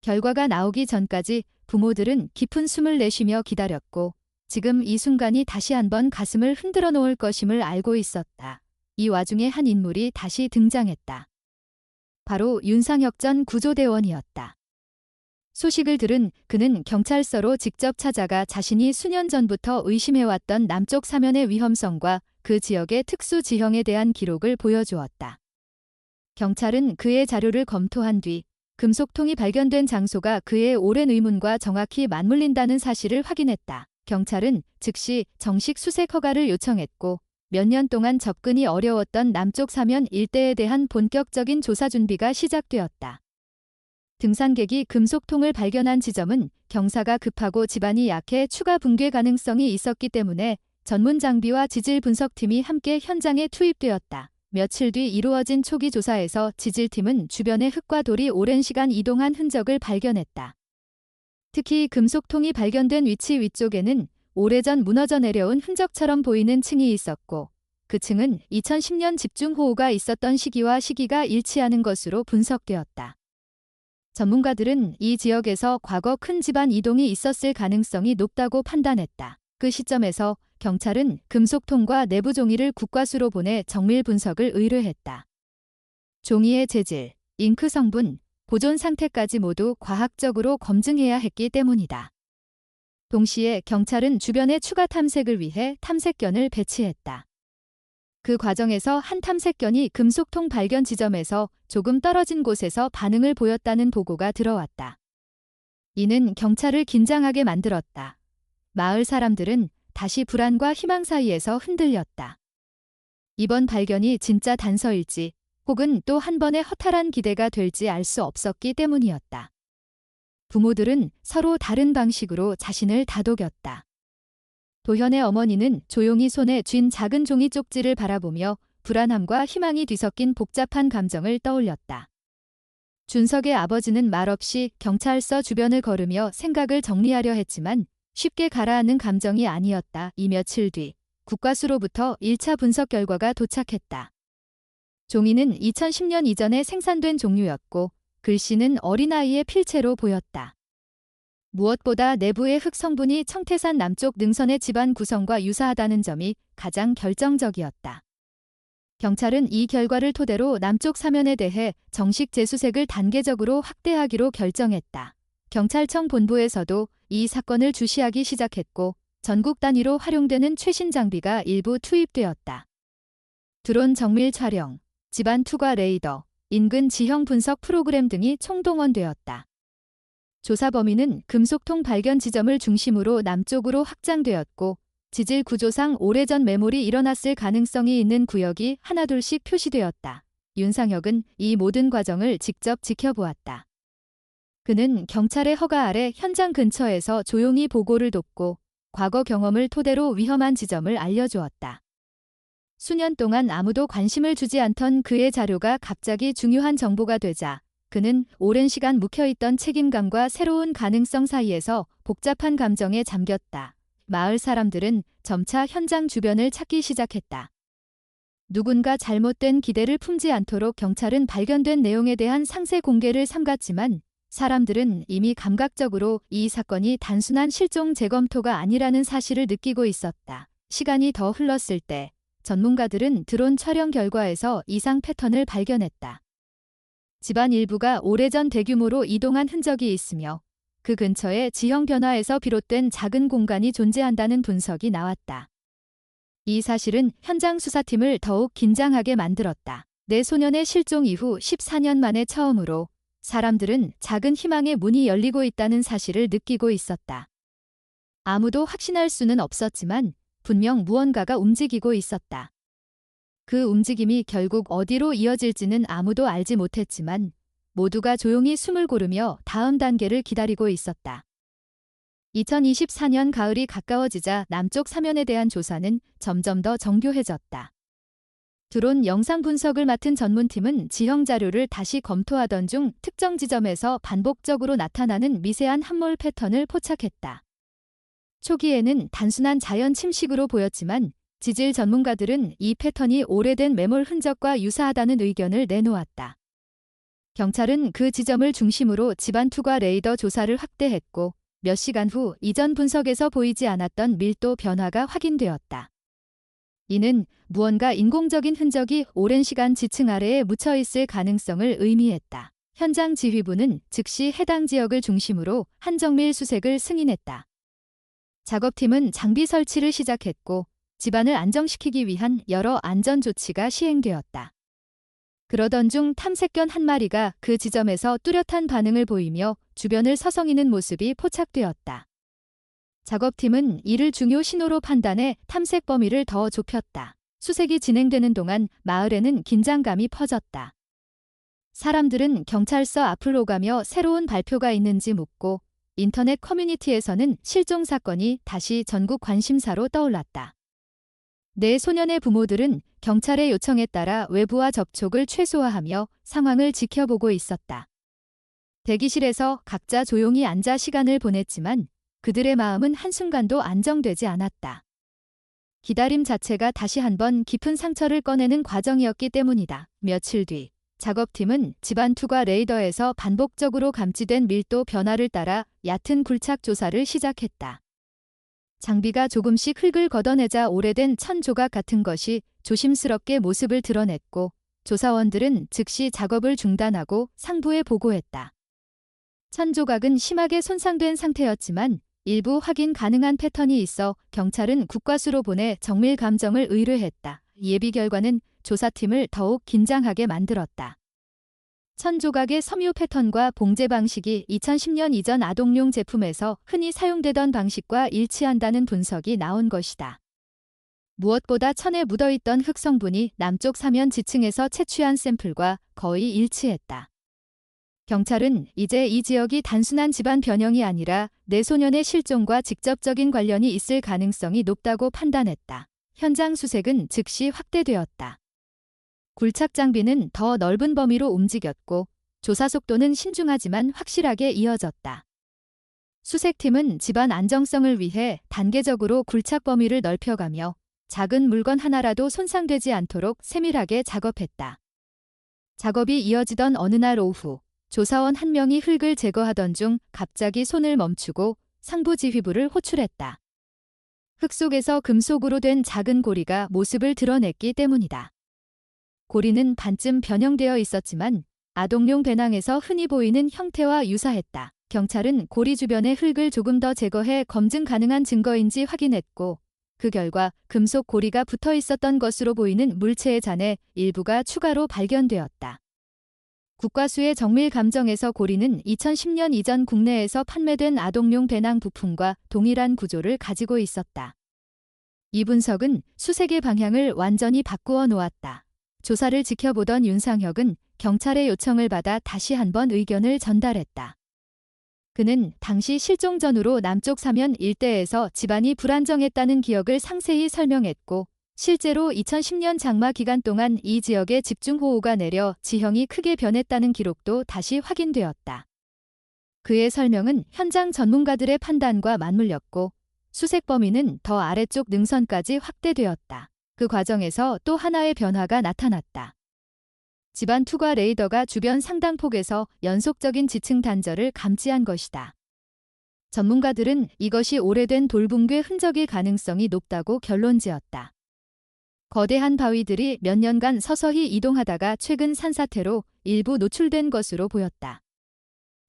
결과가 나오기 전까지 부모들은 깊은 숨을 내쉬며 기다렸고 지금 이 순간이 다시 한번 가슴을 흔들어 놓을 것임을 알고 있었다. 이 와중에 한 인물이 다시 등장했다. 바로 윤상혁 전 구조대원이었다. 소식을 들은 그는 경찰서로 직접 찾아가 자신이 수년 전부터 의심해왔던 남쪽 사면의 위험성과 그 지역의 특수 지형에 대한 기록을 보여주었다. 경찰은 그의 자료를 검토한 뒤 금속통이 발견된 장소가 그의 오랜 의문과 정확히 맞물린다는 사실을 확인했다. 경찰은 즉시 정식 수색 허가를 요청했고 몇 년 동안 접근이 어려웠던 남쪽 사면 일대에 대한 본격적인 조사 준비가 시작되었다. 등산객이 금속통을 발견한 지점은 경사가 급하고 지반이 약해 추가 붕괴 가능성이 있었기 때문에 전문 장비와 지질 분석팀이 함께 현장에 투입되었다. 며칠 뒤 이루어진 초기 조사에서 지질팀은 주변의 흙과 돌이 오랜 시간 이동한 흔적을 발견했다. 특히 금속통이 발견된 위치 위쪽에는 오래전 무너져 내려온 흔적처럼 보이는 층이 있었고 그 층은 2010년 집중호우가 있었던 시기와 시기가 일치하는 것으로 분석되었다. 전문가들은 이 지역에서 과거 큰 지반 이동이 있었을 가능성이 높다고 판단했다. 그 시점에서 경찰은 금속통과 내부 종이를 국과수로 보내 정밀 분석을 의뢰했다. 종이의 재질, 잉크 성분, 보존 상태까지 모두 과학적으로 검증해야 했기 때문이다. 동시에 경찰은 주변의 추가 탐색을 위해 탐색견을 배치했다. 그 과정에서 한 탐색견이 금속통 발견 지점에서 조금 떨어진 곳에서 반응을 보였다는 보고가 들어왔다. 이는 경찰을 긴장하게 만들었다. 마을 사람들은 다시 불안과 희망 사이에서 흔들렸다. 이번 발견이 진짜 단서일지 혹은 또 한 번의 허탈한 기대가 될지 알 수 없었기 때문이었다. 부모들은 서로 다른 방식으로 자신을 다독였다. 도현의 어머니는 조용히 손에 쥔 작은 종이 쪽지를 바라보며 불안함과 희망이 뒤섞인 복잡한 감정을 떠올렸다. 준석의 아버지는 말없이 경찰서 주변을 걸으며 생각을 정리하려 했지만 쉽게 가라앉는 감정이 아니었다. 이 며칠 뒤 국과수로부터 1차 분석 결과가 도착했다. 종이는 2010년 이전에 생산된 종류였고 글씨는 어린아이의 필체로 보였다. 무엇보다 내부의 흙 성분이 청태산 남쪽 능선의 집안 구성과 유사하다는 점이 가장 결정적이었다. 경찰은 이 결과를 토대로 남쪽 사면에 대해 정식 재수색을 단계적으로 확대하기로 결정했다. 경찰청 본부에서도 이 사건을 주시하기 시작했고 전국 단위로 활용되는 최신 장비가 일부 투입되었다. 드론 정밀 촬영, 집안 투과 레이더, 인근 지형 분석 프로그램 등이 총동원되었다. 조사 범위는 금속통 발견 지점을 중심으로 남쪽으로 확장되었고 지질 구조상 오래전 매몰이 일어났을 가능성이 있는 구역이 하나둘씩 표시되었다. 윤상혁은 이 모든 과정을 직접 지켜보았다. 그는 경찰의 허가 아래 현장 근처에서 조용히 보고를 돕고 과거 경험을 토대로 위험한 지점을 알려주었다. 수년 동안 아무도 관심을 주지 않던 그의 자료가 갑자기 중요한 정보가 되자 그는 오랜 시간 묵혀있던 책임감과 새로운 가능성 사이에서 복잡한 감정에 잠겼다. 마을 사람들은 점차 현장 주변을 찾기 시작했다. 누군가 잘못된 기대를 품지 않도록 경찰은 발견된 내용에 대한 상세 공개를 삼갔지만 사람들은 이미 감각적으로 이 사건이 단순한 실종 재검토가 아니라는 사실을 느끼고 있었다. 시간이 더 흘렀을 때 전문가들은 드론 촬영 결과에서 이상 패턴을 발견했다. 집안 일부가 오래전 대규모로 이동한 흔적이 있으며 그 근처에 지형 변화에서 비롯된 작은 공간이 존재한다는 분석이 나왔다. 이 사실은 현장 수사팀을 더욱 긴장하게 만들었다. 내 소년의 실종 이후 14년 만에 처음으로 사람들은 작은 희망의 문이 열리고 있다는 사실을 느끼고 있었다. 아무도 확신할 수는 없었지만 분명 무언가가 움직이고 있었다. 그 움직임이 결국 어디로 이어질지는 아무도 알지 못했지만 모두가 조용히 숨을 고르며 다음 단계를 기다리고 있었다. 2024년 가을이 가까워지자 남쪽 사면에 대한 조사는 점점 더 정교해졌다. 드론 영상 분석을 맡은 전문팀은 지형 자료를 다시 검토하던 중 특정 지점에서 반복적으로 나타나는 미세한 함몰 패턴을 포착했다. 초기에는 단순한 자연 침식으로 보였지만 지질 전문가들은 이 패턴이 오래된 매몰 흔적과 유사하다는 의견을 내놓았다. 경찰은 그 지점을 중심으로 집안 투과 레이더 조사를 확대했고 몇 시간 후 이전 분석에서 보이지 않았던 밀도 변화가 확인되었다. 이는 무언가 인공적인 흔적이 오랜 시간 지층 아래에 묻혀 있을 가능성을 의미했다. 현장 지휘부는 즉시 해당 지역을 중심으로 한정밀 수색을 승인했다. 작업팀은 장비 설치를 시작했고 집안을 안정시키기 위한 여러 안전 조치가 시행되었다. 그러던 중 탐색견 한 마리가 그 지점에서 뚜렷한 반응을 보이며 주변을 서성이는 모습이 포착되었다. 작업팀은 이를 중요 신호로 판단해 탐색 범위를 더 좁혔다. 수색이 진행되는 동안 마을에는 긴장감이 퍼졌다. 사람들은 경찰서 앞을 오가며 새로운 발표가 있는지 묻고 인터넷 커뮤니티에서는 실종 사건이 다시 전국 관심사로 떠올랐다. 내 소년의 부모들은 경찰의 요청에 따라 외부와 접촉을 최소화하며 상황을 지켜보고 있었다. 대기실에서 각자 조용히 앉아 시간을 보냈지만 그들의 마음은 한순간도 안정되지 않았다. 기다림 자체가 다시 한번 깊은 상처를 꺼내는 과정이었기 때문이다. 며칠 뒤 작업팀은 집안 투과 레이더에서 반복적으로 감지된 밀도 변화를 따라 얕은 굴착 조사를 시작했다. 장비가 조금씩 흙을 걷어내자 오래된 천 조각 같은 것이 조심스럽게 모습을 드러냈고 조사원들은 즉시 작업을 중단하고 상부에 보고했다. 천 조각은 심하게 손상된 상태였지만 일부 확인 가능한 패턴이 있어 경찰은 국과수로 보내 정밀 감정을 의뢰했다. 예비 결과는 조사팀을 더욱 긴장하게 만들었다. 천조각의 섬유 패턴과 봉제 방식이 2010년 이전 아동용 제품에서 흔히 사용되던 방식과 일치한다는 분석이 나온 것이다. 무엇보다 천에 묻어있던 흙 성분이 남쪽 사면 지층에서 채취한 샘플과 거의 일치했다. 경찰은 이제 이 지역이 단순한 집안 변형이 아니라 내소년의 실종과 직접적인 관련이 있을 가능성이 높다고 판단했다. 현장 수색은 즉시 확대되었다. 굴착 장비는 더 넓은 범위로 움직였고 조사 속도는 신중하지만 확실하게 이어졌다. 수색팀은 집안 안정성을 위해 단계적으로 굴착 범위를 넓혀가며 작은 물건 하나라도 손상되지 않도록 세밀하게 작업했다. 작업이 이어지던 어느 날 오후, 조사원 한 명이 흙을 제거하던 중 갑자기 손을 멈추고 상부 지휘부를 호출했다. 흙 속에서 금속으로 된 작은 고리가 모습을 드러냈기 때문이다. 고리는 반쯤 변형되어 있었지만 아동용 배낭에서 흔히 보이는 형태와 유사했다. 경찰은 고리 주변의 흙을 조금 더 제거해 검증 가능한 증거인지 확인했고 그 결과 금속 고리가 붙어 있었던 것으로 보이는 물체의 잔해 일부가 추가로 발견되었다. 국과수의 정밀 감정에서 고리는 2010년 이전 국내에서 판매된 아동용 배낭 부품과 동일한 구조를 가지고 있었다. 이 분석은 수색의 방향을 완전히 바꾸어 놓았다. 조사를 지켜보던 윤상혁은 경찰의 요청을 받아 다시 한번 의견을 전달했다. 그는 당시 실종 전후로 남쪽 사면 일대에서 집안이 불안정했다는 기억을 상세히 설명했고 실제로 2010년 장마 기간 동안 이 지역에 집중호우가 내려 지형이 크게 변했다는 기록도 다시 확인되었다. 그의 설명은 현장 전문가들의 판단과 맞물렸고 수색 범위는 더 아래쪽 능선까지 확대되었다. 그 과정에서 또 하나의 변화가 나타났다. 집안 투과 레이더가 주변 상당폭에서 연속적인 지층 단절을 감지한 것이다. 전문가들은 이것이 오래된 돌붕괴 흔적일 가능성이 높다고 결론지었다. 거대한 바위들이 몇 년간 서서히 이동하다가 최근 산사태로 일부 노출된 것으로 보였다.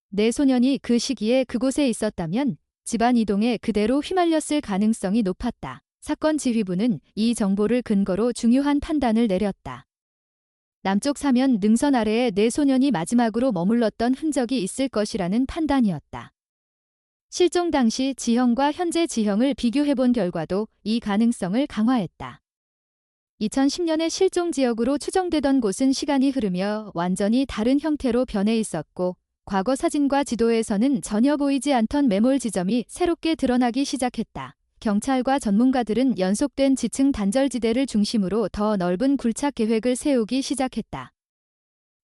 내소년이 그 시기에 그곳에 있었다면 집안 이동에 그대로 휘말렸을 가능성이 높았다. 사건 지휘부는 이 정보를 근거로 중요한 판단을 내렸다. 남쪽 사면 능선 아래에 내소년이 마지막으로 머물렀던 흔적이 있을 것이라는 판단이었다. 실종 당시 지형과 현재 지형을 비교해본 결과도 이 가능성을 강화했다. 2010년에 실종 지역으로 추정되던 곳은 시간이 흐르며 완전히 다른 형태로 변해 있었고 과거 사진과 지도에서는 전혀 보이지 않던 매몰 지점이 새롭게 드러나기 시작했다. 경찰과 전문가들은 연속된 지층 단절지대를 중심으로 더 넓은 굴착 계획을 세우기 시작했다.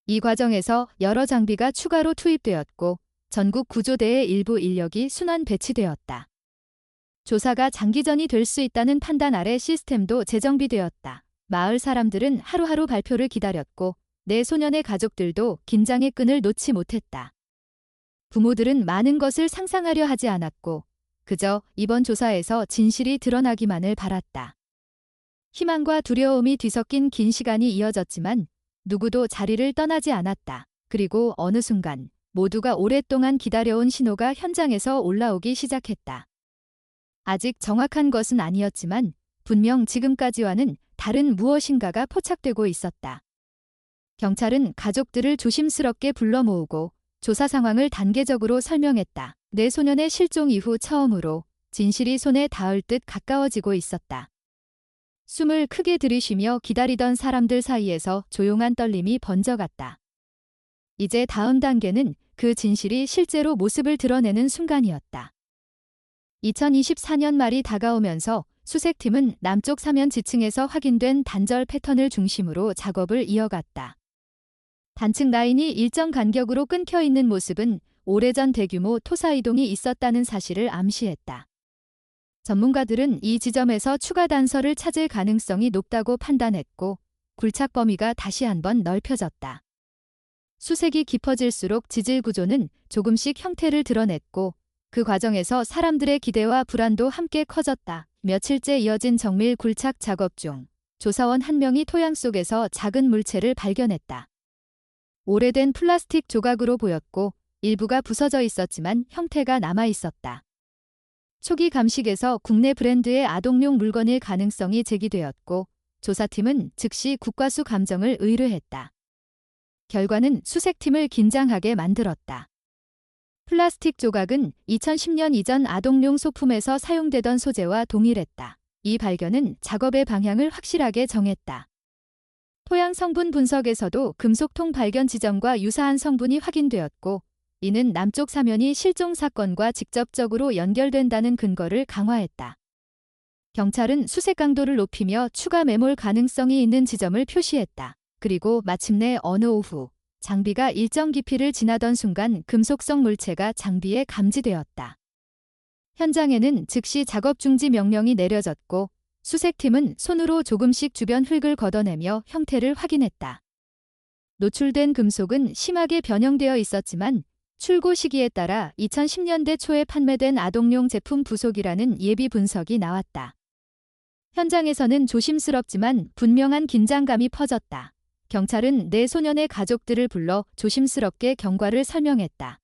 이 과정에서 여러 장비가 추가로 투입되었고 전국 구조대의 일부 인력이 순환 배치되었다. 조사가 장기전이 될 수 있다는 판단 아래 시스템도 재정비되었다. 마을 사람들은 하루하루 발표를 기다렸고 내소년의 가족들도 긴장의 끈을 놓지 못했다. 부모들은 많은 것을 상상하려 하지 않았고 그저 이번 조사에서 진실이 드러나기만을 바랐다. 희망과 두려움이 뒤섞인 긴 시간이 이어졌지만 누구도 자리를 떠나지 않았다. 그리고 어느 순간 모두가 오랫동안 기다려온 신호가 현장에서 올라오기 시작했다. 아직 정확한 것은 아니었지만 분명 지금까지와는 다른 무엇인가가 포착되고 있었다. 경찰은 가족들을 조심스럽게 불러 모으고 조사 상황을 단계적으로 설명했다. 내소년의 실종 이후 처음으로 진실이 손에 닿을 듯 가까워지고 있었다. 숨을 크게 들이쉬며 기다리던 사람들 사이에서 조용한 떨림이 번져갔다. 이제 다음 단계는 그 진실이 실제로 모습을 드러내는 순간이었다. 2024년 말이 다가오면서 수색팀은 남쪽 사면 지층에서 확인된 단절 패턴을 중심으로 작업을 이어갔다. 단층 라인이 일정 간격으로 끊겨 있는 모습은 오래전 대규모 토사 이동이 있었다는 사실을 암시했다. 전문가들은 이 지점에서 추가 단서를 찾을 가능성이 높다고 판단했고 굴착 범위가 다시 한번 넓혀졌다. 수색이 깊어질수록 지질 구조는 조금씩 형태를 드러냈고 그 과정에서 사람들의 기대와 불안도 함께 커졌다. 며칠째 이어진 정밀 굴착 작업 중 조사원 한 명이 토양 속에서 작은 물체를 발견했다. 오래된 플라스틱 조각으로 보였고 일부가 부서져 있었지만 형태가 남아 있었다. 초기 감식에서 국내 브랜드의 아동용 물건일 가능성이 제기되었고 조사팀은 즉시 국과수 감정을 의뢰했다. 결과는 수색팀을 긴장하게 만들었다. 플라스틱 조각은 2010년 이전 아동용 소품에서 사용되던 소재와 동일했다. 이 발견은 작업의 방향을 확실하게 정했다. 토양 성분 분석에서도 금속통 발견 지점과 유사한 성분이 확인되었고, 이는 남쪽 사면이 실종 사건과 직접적으로 연결된다는 근거를 강화했다. 경찰은 수색 강도를 높이며 추가 매몰 가능성이 있는 지점을 표시했다. 그리고 마침내 어느 오후, 장비가 일정 깊이를 지나던 순간 금속성 물체가 장비에 감지되었다. 현장에는 즉시 작업 중지 명령이 내려졌고, 수색팀은 손으로 조금씩 주변 흙을 걷어내며 형태를 확인했다. 노출된 금속은 심하게 변형되어 있었지만 출고 시기에 따라 2010년대 초에 판매된 아동용 제품 부속이라는 예비 분석이 나왔다. 현장에서는 조심스럽지만 분명한 긴장감이 퍼졌다. 경찰은 네 소년의 가족들을 불러 조심스럽게 경과를 설명했다.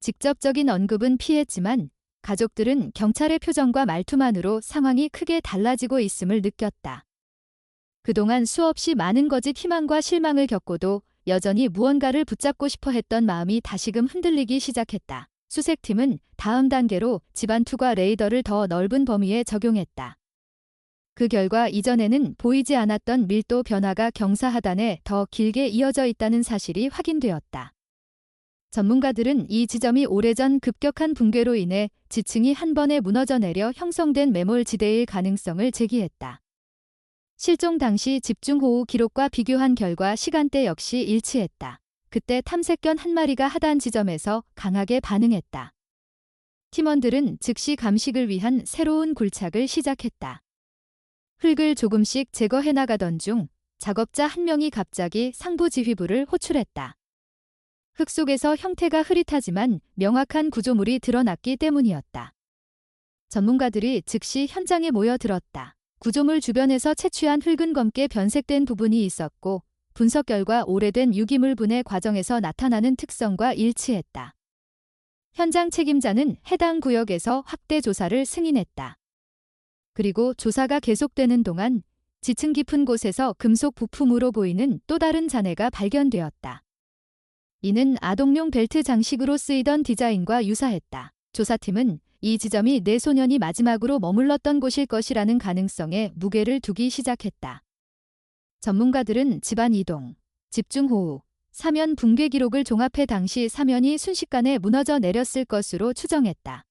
직접적인 언급은 피했지만 가족들은 경찰의 표정과 말투만으로 상황이 크게 달라지고 있음을 느꼈다. 그동안 수없이 많은 거짓 희망과 실망을 겪고도 여전히 무언가를 붙잡고 싶어 했던 마음이 다시금 흔들리기 시작했다. 수색팀은 다음 단계로 집안 투과 레이더를 더 넓은 범위에 적용했다. 그 결과 이전에는 보이지 않았던 밀도 변화가 경사 하단에 더 길게 이어져 있다는 사실이 확인되었다. 전문가들은 이 지점이 오래전 급격한 붕괴로 인해 지층이 한 번에 무너져 내려 형성된 매몰 지대일 가능성을 제기했다. 실종 당시 집중호우 기록과 비교한 결과 시간대 역시 일치했다. 그때 탐색견 한 마리가 하단 지점에서 강하게 반응했다. 팀원들은 즉시 감식을 위한 새로운 굴착을 시작했다. 흙을 조금씩 제거해 나가던 중 작업자 한 명이 갑자기 상부 지휘부를 호출했다. 흙 속에서 형태가 흐릿하지만 명확한 구조물이 드러났기 때문이었다. 전문가들이 즉시 현장에 모여들었다. 구조물 주변에서 채취한 흙은 검게 변색된 부분이 있었고 분석 결과 오래된 유기물 분해 과정에서 나타나는 특성과 일치했다. 현장 책임자는 해당 구역에서 확대 조사를 승인했다. 그리고 조사가 계속되는 동안 지층 깊은 곳에서 금속 부품으로 보이는 또 다른 잔해가 발견되었다. 이는 아동용 벨트 장식으로 쓰이던 디자인과 유사했다. 조사팀은 이 지점이 네 소년이 마지막으로 머물렀던 곳일 것이라는 가능성에 무게를 두기 시작했다. 전문가들은 집안 이동, 집중호우, 사면 붕괴 기록을 종합해 당시 사면이 순식간에 무너져 내렸을 것으로 추정했다.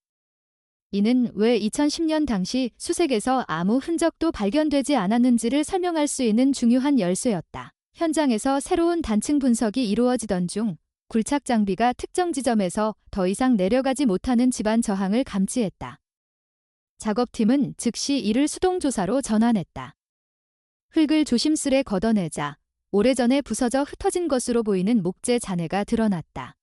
이는 왜 2010년 당시 수색에서 아무 흔적도 발견되지 않았는지를 설명할 수 있는 중요한 열쇠였다. 현장에서 새로운 단층 분석이 이루어지던 중 굴착 장비가 특정 지점에서 더 이상 내려가지 못하는 집안 저항을 감지했다. 작업팀은 즉시 이를 수동조사로 전환했다. 흙을 조심스레 걷어내자 오래전에 부서져 흩어진 것으로 보이는 목재 잔해가 드러났다.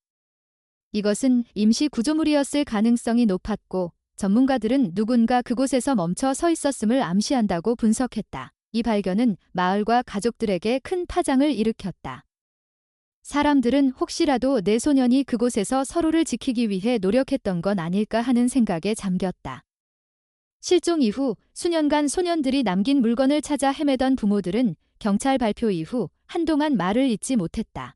이것은 임시 구조물이었을 가능성이 높았고 전문가들은 누군가 그곳에서 멈춰 서 있었음을 암시한다고 분석했다. 이 발견은 마을과 가족들에게 큰 파장을 일으켰다. 사람들은 혹시라도 내 소년이 그곳에서 서로를 지키기 위해 노력했던 건 아닐까 하는 생각에 잠겼다. 실종 이후 수년간 소년들이 남긴 물건을 찾아 헤매던 부모들은 경찰 발표 이후 한동안 말을 잇지 못했다.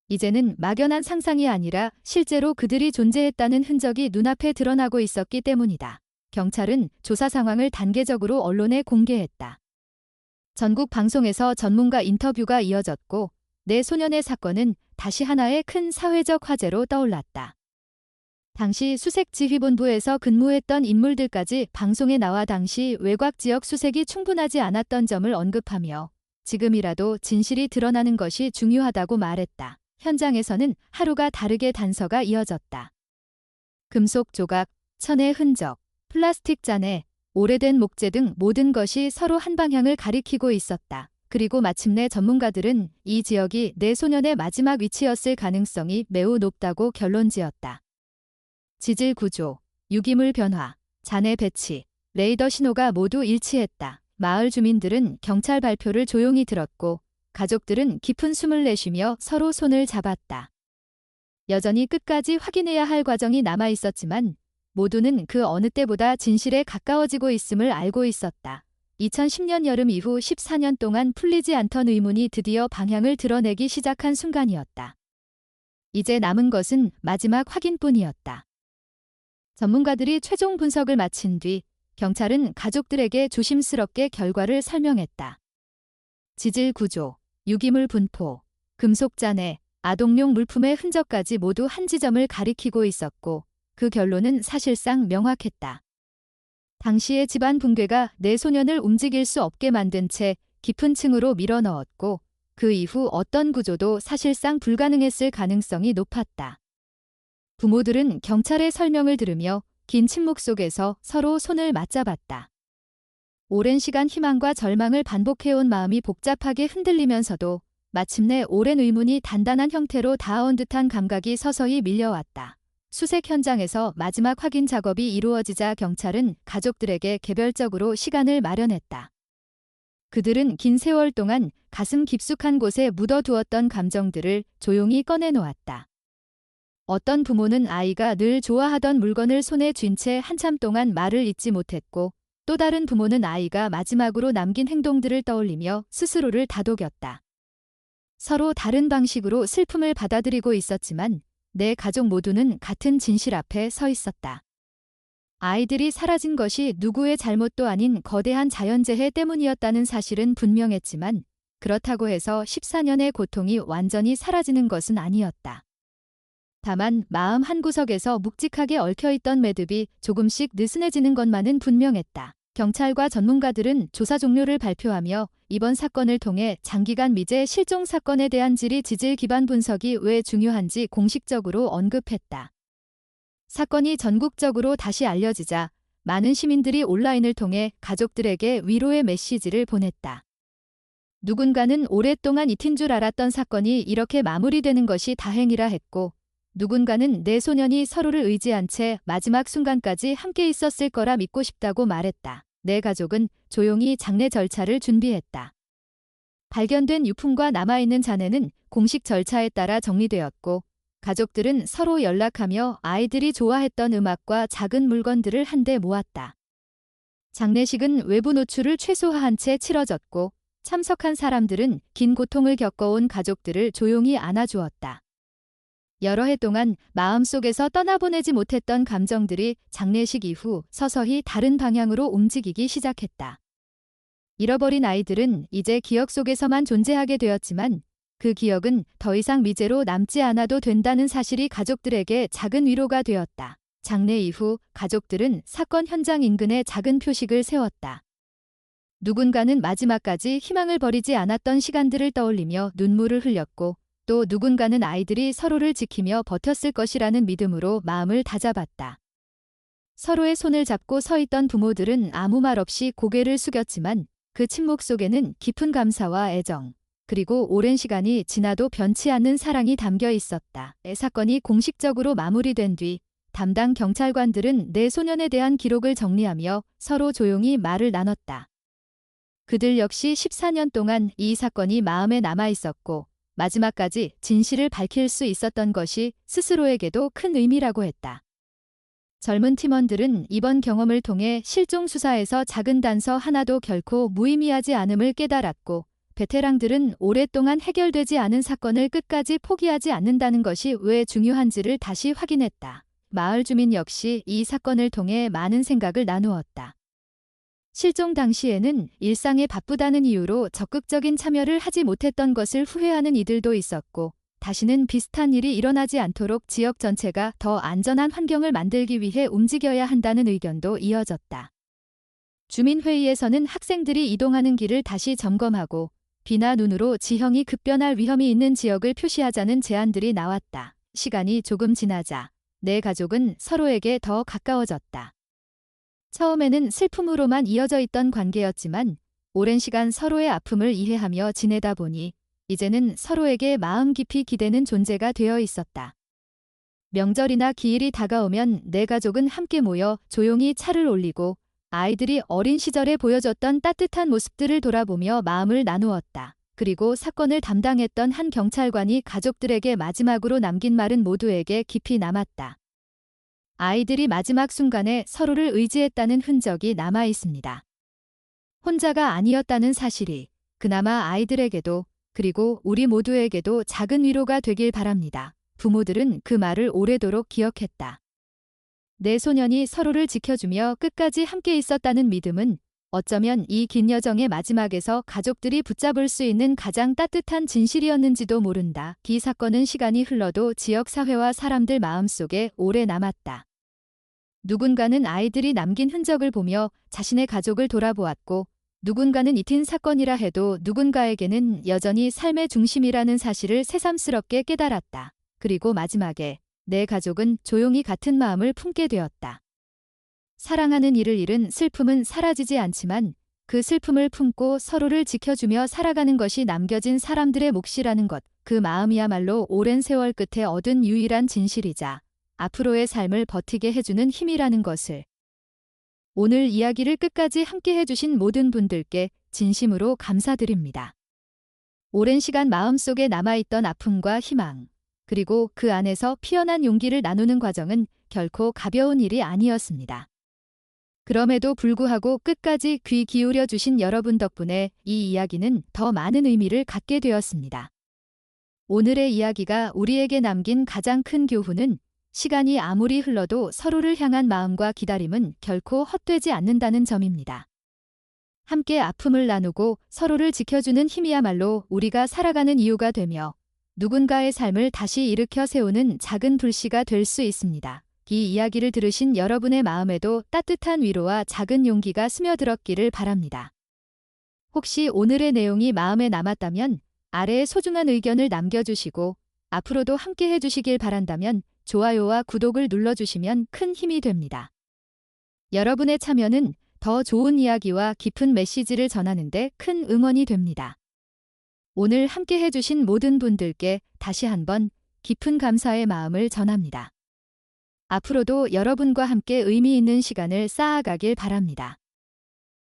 이제는 막연한 상상이 아니라 실제로 그들이 존재했다는 흔적이 눈앞에 드러나고 있었기 때문이다. 경찰은 조사 상황을 단계적으로 언론에 공개했다. 전국 방송에서 전문가 인터뷰가 이어졌고 네 소년의 사건은 다시 하나의 큰 사회적 화제로 떠올랐다. 당시 수색지휘본부에서 근무했던 인물들까지 방송에 나와 당시 외곽 지역 수색이 충분하지 않았던 점을 언급하며 지금이라도 진실이 드러나는 것이 중요하다고 말했다. 현장에서는 하루가 다르게 단서가 이어졌다. 금속 조각, 천의 흔적, 플라스틱 잔해, 오래된 목재 등 모든 것이 서로 한 방향을 가리키고 있었다. 그리고 마침내 전문가들은 이 지역이 네 소년의 마지막 위치였을 가능성이 매우 높다고 결론지었다. 지질 구조, 유기물 변화, 잔해 배치, 레이더 신호가 모두 일치했다. 마을 주민들은 경찰 발표를 조용히 들었고 가족들은 깊은 숨을 내쉬며 서로 손을 잡았다. 여전히 끝까지 확인해야 할 과정이 남아 있었지만 모두는 그 어느 때보다 진실에 가까워지고 있음을 알고 있었다. 2010년 여름 이후 14년 동안 풀리지 않던 의문이 드디어 방향을 드러내기 시작한 순간이었다. 이제 남은 것은 마지막 확인뿐이었다. 전문가들이 최종 분석을 마친 뒤 경찰은 가족들에게 조심스럽게 결과를 설명했다. 지질 구조, 유기물 분포, 금속 잔해, 아동용 물품의 흔적까지 모두 한 지점을 가리키고 있었고 그 결론은 사실상 명확했다. 당시의 집안 붕괴가 내 소년을 움직일 수 없게 만든 채 깊은 층으로 밀어넣었고 그 이후 어떤 구조도 사실상 불가능했을 가능성이 높았다. 부모들은 경찰의 설명을 들으며 긴 침묵 속에서 서로 손을 맞잡았다. 오랜 시간 희망과 절망을 반복해온 마음이 복잡하게 흔들리면서도 마침내 오랜 의문이 단단한 형태로 닿아온 듯한 감각이 서서히 밀려왔다. 수색 현장에서 마지막 확인 작업이 이루어지자 경찰은 가족들에게 개별적으로 시간을 마련했다. 그들은 긴 세월 동안 가슴 깊숙한 곳에 묻어두었던 감정들을 조용히 꺼내놓았다. 어떤 부모는 아이가 늘 좋아하던 물건을 손에 쥔 채 한참 동안 말을 잇지 못했고 또 다른 부모는 아이가 마지막으로 남긴 행동들을 떠올리며 스스로를 다독였다. 서로 다른 방식으로 슬픔을 받아들이고 있었지만 내 가족 모두는 같은 진실 앞에 서 있었다. 아이들이 사라진 것이 누구의 잘못도 아닌 거대한 자연재해 때문이었다는 사실은 분명했지만 그렇다고 해서 14년의 고통이 완전히 사라지는 것은 아니었다. 다만 마음 한구석에서 묵직하게 얽혀있던 매듭이 조금씩 느슨해지는 것만은 분명했다. 경찰과 전문가들은 조사 종료를 발표하며 이번 사건을 통해 장기간 미제 실종 사건에 대한 지질 기반 분석이 왜 중요한지 공식적으로 언급했다. 사건이 전국적으로 다시 알려지자 많은 시민들이 온라인을 통해 가족들에게 위로의 메시지를 보냈다. 누군가는 오랫동안 잊힌 줄 알았던 사건이 이렇게 마무리되는 것이 다행이라 했고 누군가는 내 소년이 서로를 의지한 채 마지막 순간까지 함께 있었을 거라 믿고 싶다고 말했다. 내 가족은 조용히 장례 절차를 준비했다. 발견된 유품과 남아있는 잔해는 공식 절차에 따라 정리되었고 가족들은 서로 연락하며 아이들이 좋아했던 음악과 작은 물건들을 한데 모았다. 장례식은 외부 노출을 최소화한 채 치러졌고 참석한 사람들은 긴 고통을 겪어온 가족들을 조용히 안아주었다. 여러 해 동안 마음속에서 떠나보내지 못했던 감정들이 장례식 이후 서서히 다른 방향으로 움직이기 시작했다. 잃어버린 아이들은 이제 기억 속에서만 존재하게 되었지만 그 기억은 더 이상 미제로 남지 않아도 된다는 사실이 가족들에게 작은 위로가 되었다. 장례 이후 가족들은 사건 현장 인근에 작은 표식을 세웠다. 누군가는 마지막까지 희망을 버리지 않았던 시간들을 떠올리며 눈물을 흘렸고 또 누군가는 아이들이 서로를 지키며 버텼을 것이라는 믿음으로 마음을 다잡았다. 서로의 손을 잡고 서 있던 부모들은 아무 말 없이 고개를 숙였지만 그 침묵 속에는 깊은 감사와 애정, 그리고 오랜 시간이 지나도 변치 않는 사랑이 담겨 있었다. 사건이 공식적으로 마무리된 뒤 담당 경찰관들은 내 소년에 대한 기록을 정리하며 서로 조용히 말을 나눴다. 그들 역시 14년 동안 이 사건이 마음에 남아 있었고 마지막까지 진실을 밝힐 수 있었던 것이 스스로에게도 큰 의미라고 했다. 젊은 팀원들은 이번 경험을 통해 실종 수사에서 작은 단서 하나도 결코 무의미하지 않음을 깨달았고 베테랑들은 오랫동안 해결되지 않은 사건을 끝까지 포기하지 않는다는 것이 왜 중요한지를 다시 확인했다. 마을 주민 역시 이 사건을 통해 많은 생각을 나누었다. 실종 당시에는 일상에 바쁘다는 이유로 적극적인 참여를 하지 못했던 것을 후회하는 이들도 있었고 다시는 비슷한 일이 일어나지 않도록 지역 전체가 더 안전한 환경을 만들기 위해 움직여야 한다는 의견도 이어졌다. 주민회의에서는 학생들이 이동하는 길을 다시 점검하고 비나 눈으로 지형이 급변할 위험이 있는 지역을 표시하자는 제안들이 나왔다. 시간이 조금 지나자 내 가족은 서로에게 더 가까워졌다. 처음에는 슬픔으로만 이어져 있던 관계였지만 오랜 시간 서로의 아픔을 이해하며 지내다 보니 이제는 서로에게 마음 깊이 기대는 존재가 되어 있었다. 명절이나 기일이 다가오면 내 가족은 함께 모여 조용히 차를 올리고 아이들이 어린 시절에 보여줬던 따뜻한 모습들을 돌아보며 마음을 나누었다. 그리고 사건을 담당했던 한 경찰관이 가족들에게 마지막으로 남긴 말은 모두에게 깊이 남았다. 아이들이 마지막 순간에 서로를 의지했다는 흔적이 남아 있습니다. 혼자가 아니었다는 사실이 그나마 아이들에게도 그리고 우리 모두에게도 작은 위로가 되길 바랍니다. 부모들은 그 말을 오래도록 기억했다. 내 소년이 서로를 지켜주며 끝까지 함께 있었다는 믿음은 어쩌면 이 긴 여정의 마지막에서 가족들이 붙잡을 수 있는 가장 따뜻한 진실이었는지도 모른다. 이 사건은 시간이 흘러도 지역 사회와 사람들 마음속에 오래 남았다. 누군가는 아이들이 남긴 흔적을 보며 자신의 가족을 돌아보았고, 누군가는 잊힌 사건이라 해도 누군가에게는 여전히 삶의 중심이라는 사실을 새삼스럽게 깨달았다. 그리고 마지막에 내 가족은 조용히 같은 마음을 품게 되었다. 사랑하는 이를 잃은 슬픔은 사라지지 않지만 그 슬픔을 품고 서로를 지켜주며 살아가는 것이 남겨진 사람들의 몫이라는 것, 그 마음이야말로 오랜 세월 끝에 얻은 유일한 진실이자 앞으로의 삶을 버티게 해주는 힘이라는 것을. 오늘 이야기를 끝까지 함께 해주신 모든 분들께 진심으로 감사드립니다. 오랜 시간 마음속에 남아있던 아픔과 희망, 그리고 그 안에서 피어난 용기를 나누는 과정은 결코 가벼운 일이 아니었습니다. 그럼에도 불구하고 끝까지 귀 기울여 주신 여러분 덕분에 이 이야기는 더 많은 의미를 갖게 되었습니다. 오늘의 이야기가 우리에게 남긴 가장 큰 교훈은 시간이 아무리 흘러도 서로를 향한 마음과 기다림은 결코 헛되지 않는다는 점입니다. 함께 아픔을 나누고 서로를 지켜주는 힘이야말로 우리가 살아가는 이유가 되며 누군가의 삶을 다시 일으켜 세우는 작은 불씨가 될 수 있습니다. 이 이야기를 들으신 여러분의 마음에도 따뜻한 위로와 작은 용기가 스며들었기를 바랍니다. 혹시 오늘의 내용이 마음에 남았다면 아래에 소중한 의견을 남겨주시고 앞으로도 함께 해주시길 바란다면 좋아요와 구독을 눌러주시면 큰 힘이 됩니다. 여러분의 참여는 더 좋은 이야기와 깊은 메시지를 전하는 데 큰 응원이 됩니다. 오늘 함께 해주신 모든 분들께 다시 한번 깊은 감사의 마음을 전합니다. 앞으로도 여러분과 함께 의미 있는 시간을 쌓아가길 바랍니다.